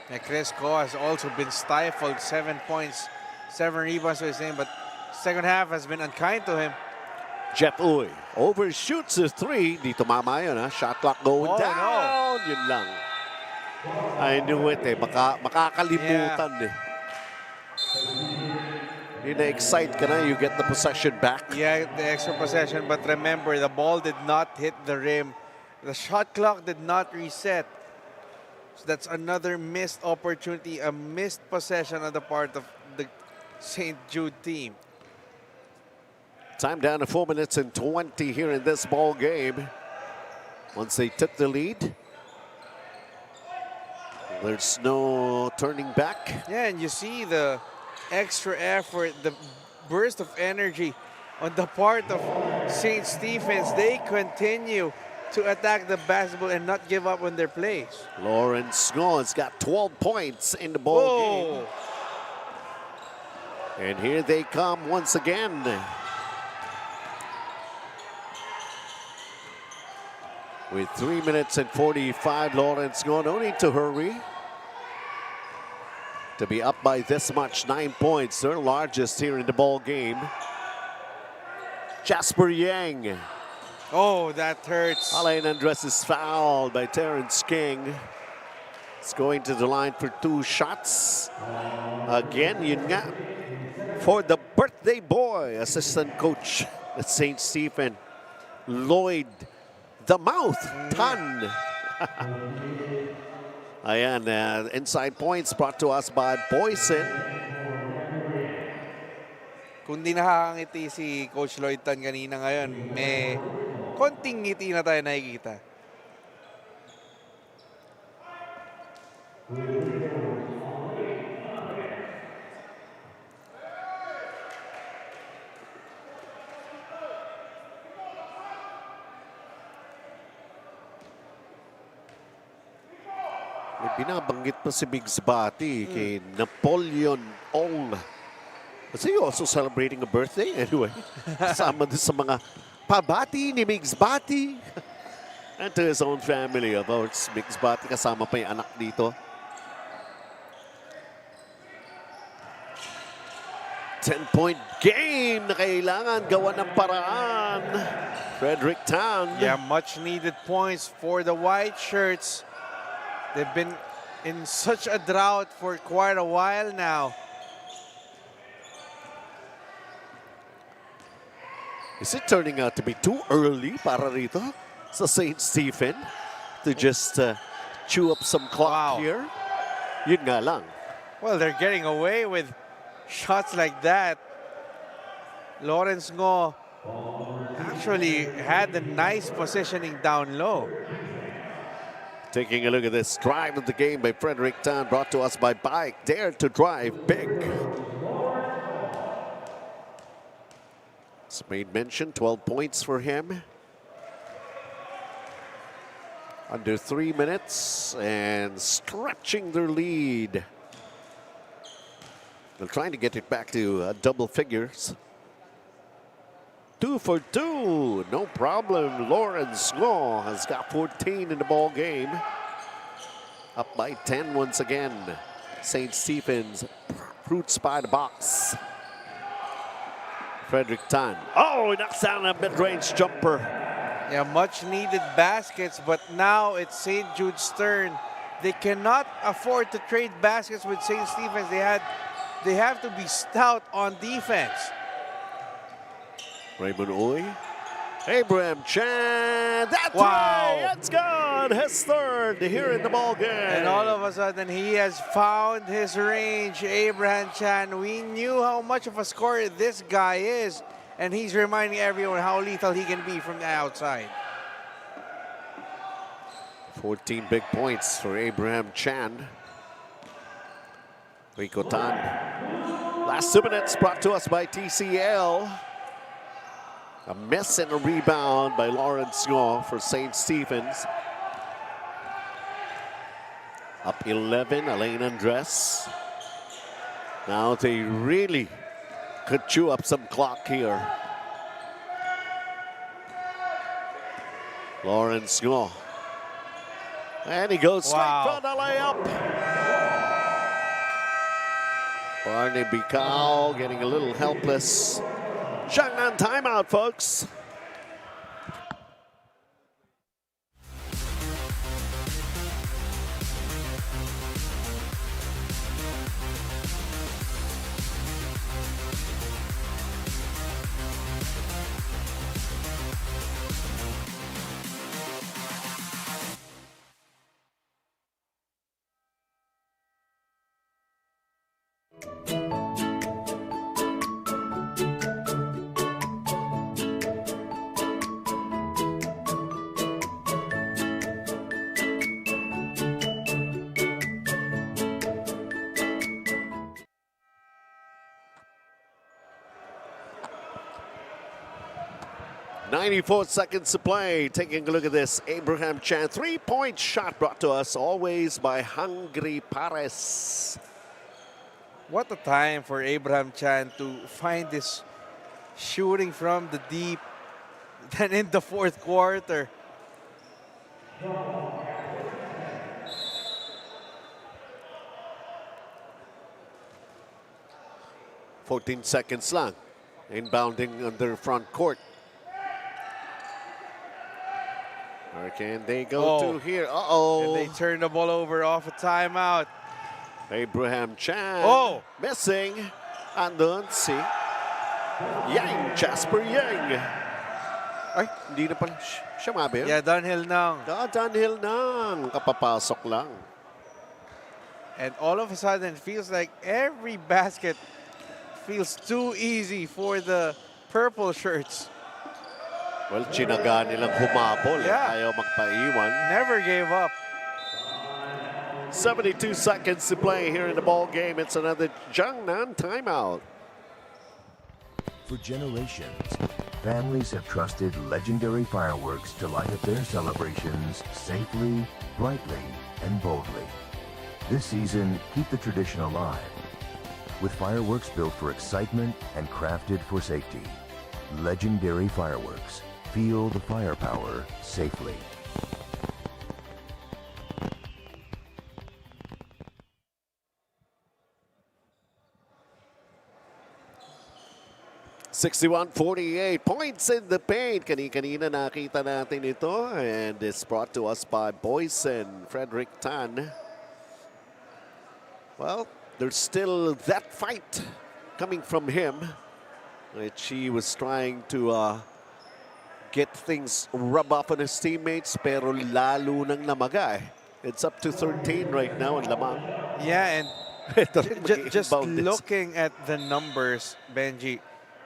And Crisco has also been stifled. 7 points, 7 rebounds to his name, but second half has been unkind to him. Jeff Uy overshoots a 3. Di tumama yun, ha? Shot clock going down. No. Yun lang. I knew it eh. Makakalimutan eh. Na-excite ka na, you get the possession back. Yeah, the extra possession, but remember, the ball did not hit the rim. The shot clock did not reset. So that's another missed opportunity, a missed possession on the part of the St. Jude team. Time down to 4 minutes and 20 here in this ball game. Once they took the lead, there's no turning back. Yeah, and you see the extra effort, the burst of energy on the part of St. Stephen's. They continue to attack the basketball and not give up on their plays. Lawrence Ngo has got 12 points in the ball game. And here they come once again. With 3 minutes and 45, Lawrence Ngo, no need to hurry. To be up by this much, 9 points, their largest here in the ball game. Jasper Yang. Oh, that hurts. Alain Andres is fouled by Terrence King. It's going to the line for 2 shots. Again, yun nga. For the birthday boy, assistant coach at St. Stephen, Lloyd the Mouth Tan. Ayan, inside points brought to us by Boysen. Kung di nakakangiti si Coach Lloyd Tan kanina ngayon, may konting ngiti na tayo nakikita. Binabanggit pa si Migs Bati kay Napoleon Ong. Is he also celebrating a birthday? Anyway, kasama din sa mga pabati ni Migs Bati. And to his own family, of course, Migs Bati kasama pa yung anak dito. 10-point game na kailangan gawa ng paraan. Frederick Tan. Yeah, much needed points for the white shirts. They've been in such a drought for quite a while now. Is it turning out to be too early para rito sa St. Stephen to just chew up some clock here? Yun nga lang. Well, they're getting away with shots like that. Lawrence Ngo actually had the nice positioning down low. Taking a look at this drive of the game by Frederick Tan, brought to us by Bike. Dare to drive big. It's made mention, 12 points for him. Under 3 minutes and stretching their lead. They're trying to get it back to double figures. 2 for 2, no problem. Lawrence Ngo has got 14 in the ball game. Up by 10 once again. St. Stephen's Fruits by the box. Frederick Tan. Oh, he knocks down a mid-range jumper. Yeah, much needed baskets, but now it's St. Jude's turn. They cannot afford to trade baskets with St. Stephen's. They have to be stout on defense. Raymond Uy. Abraham Chan. That's right. It's gone. His third here in the ball game. And all of a sudden, he has found his range. Abraham Chan. We knew how much of a scorer this guy is, and he's reminding everyone how lethal he can be from the outside. 14 big points for Abraham Chan. Rico Tan. Last 2 minutes brought to us by TCL. A miss and a rebound by Lawrence Ngo for St. Stephen's. Up 11, Alain Andres. Now they really could chew up some clock here. Lawrence Ngo. And he goes straight for the layup. Barney Bicao getting a little helpless. Shangnan timeout, folks. 94 seconds to play. Taking a look at this. Abraham Chan, 3-point shot brought to us always by Hungry Pares. What a time for Abraham Chan to find this shooting from the deep. Then in the fourth quarter. 14 seconds lang. Inbounding on their front court. Where can they go to here? And they turn the ball over off a timeout. Abraham Chan missing. Andun si Yang, Jasper Yang. Ay, hindi na pala siya mabil. Yeah, downhill nang. Downhill nang. Kapapasok lang. And all of a sudden, it feels like every basket feels too easy for the purple shirts. Well, chinaga nilang humabol. Yeah. Ayaw magpaiwan. Never gave up. 72 seconds to play here in the ball game. It's another Jiangnan timeout. For generations, families have trusted legendary fireworks to light up their celebrations safely, brightly, and boldly. This season, keep the tradition alive with fireworks built for excitement and crafted for safety. Legendary fireworks. Feel the firepower safely. $61-48 points in the paint. Kanina nakita natin ito, and it's brought to us by Boysen, Frederick Tan. Well, there's still that fight coming from him, which he was trying to get things rub off on his teammates, pero lalo nang namaga. It's up to 13 right now in Lamang. Yeah, and just looking at the numbers, Benji,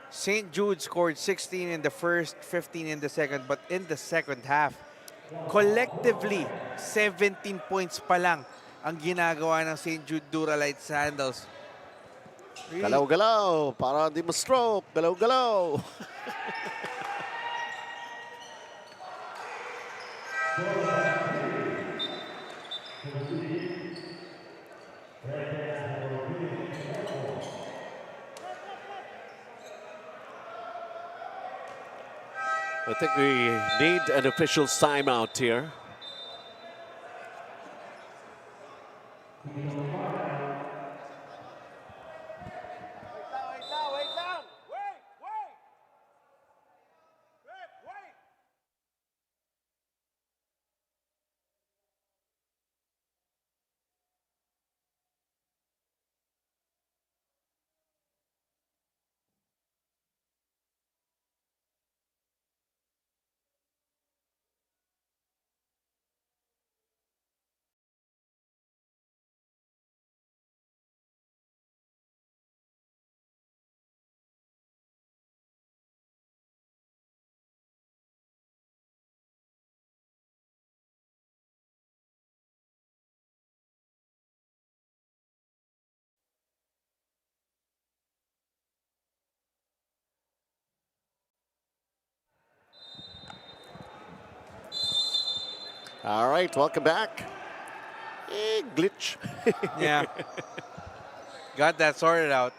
St. Jude scored 16 in the first, 15 in the second, but in the second half, collectively, 17 points pa lang ang ginagawa ng St. Jude Duralite Sandals. Really? Galaw-galaw, para di ma-stroke. Galaw-galaw. I think we need an official timeout here. All right, welcome back. Glitch. Yeah. Got that sorted out.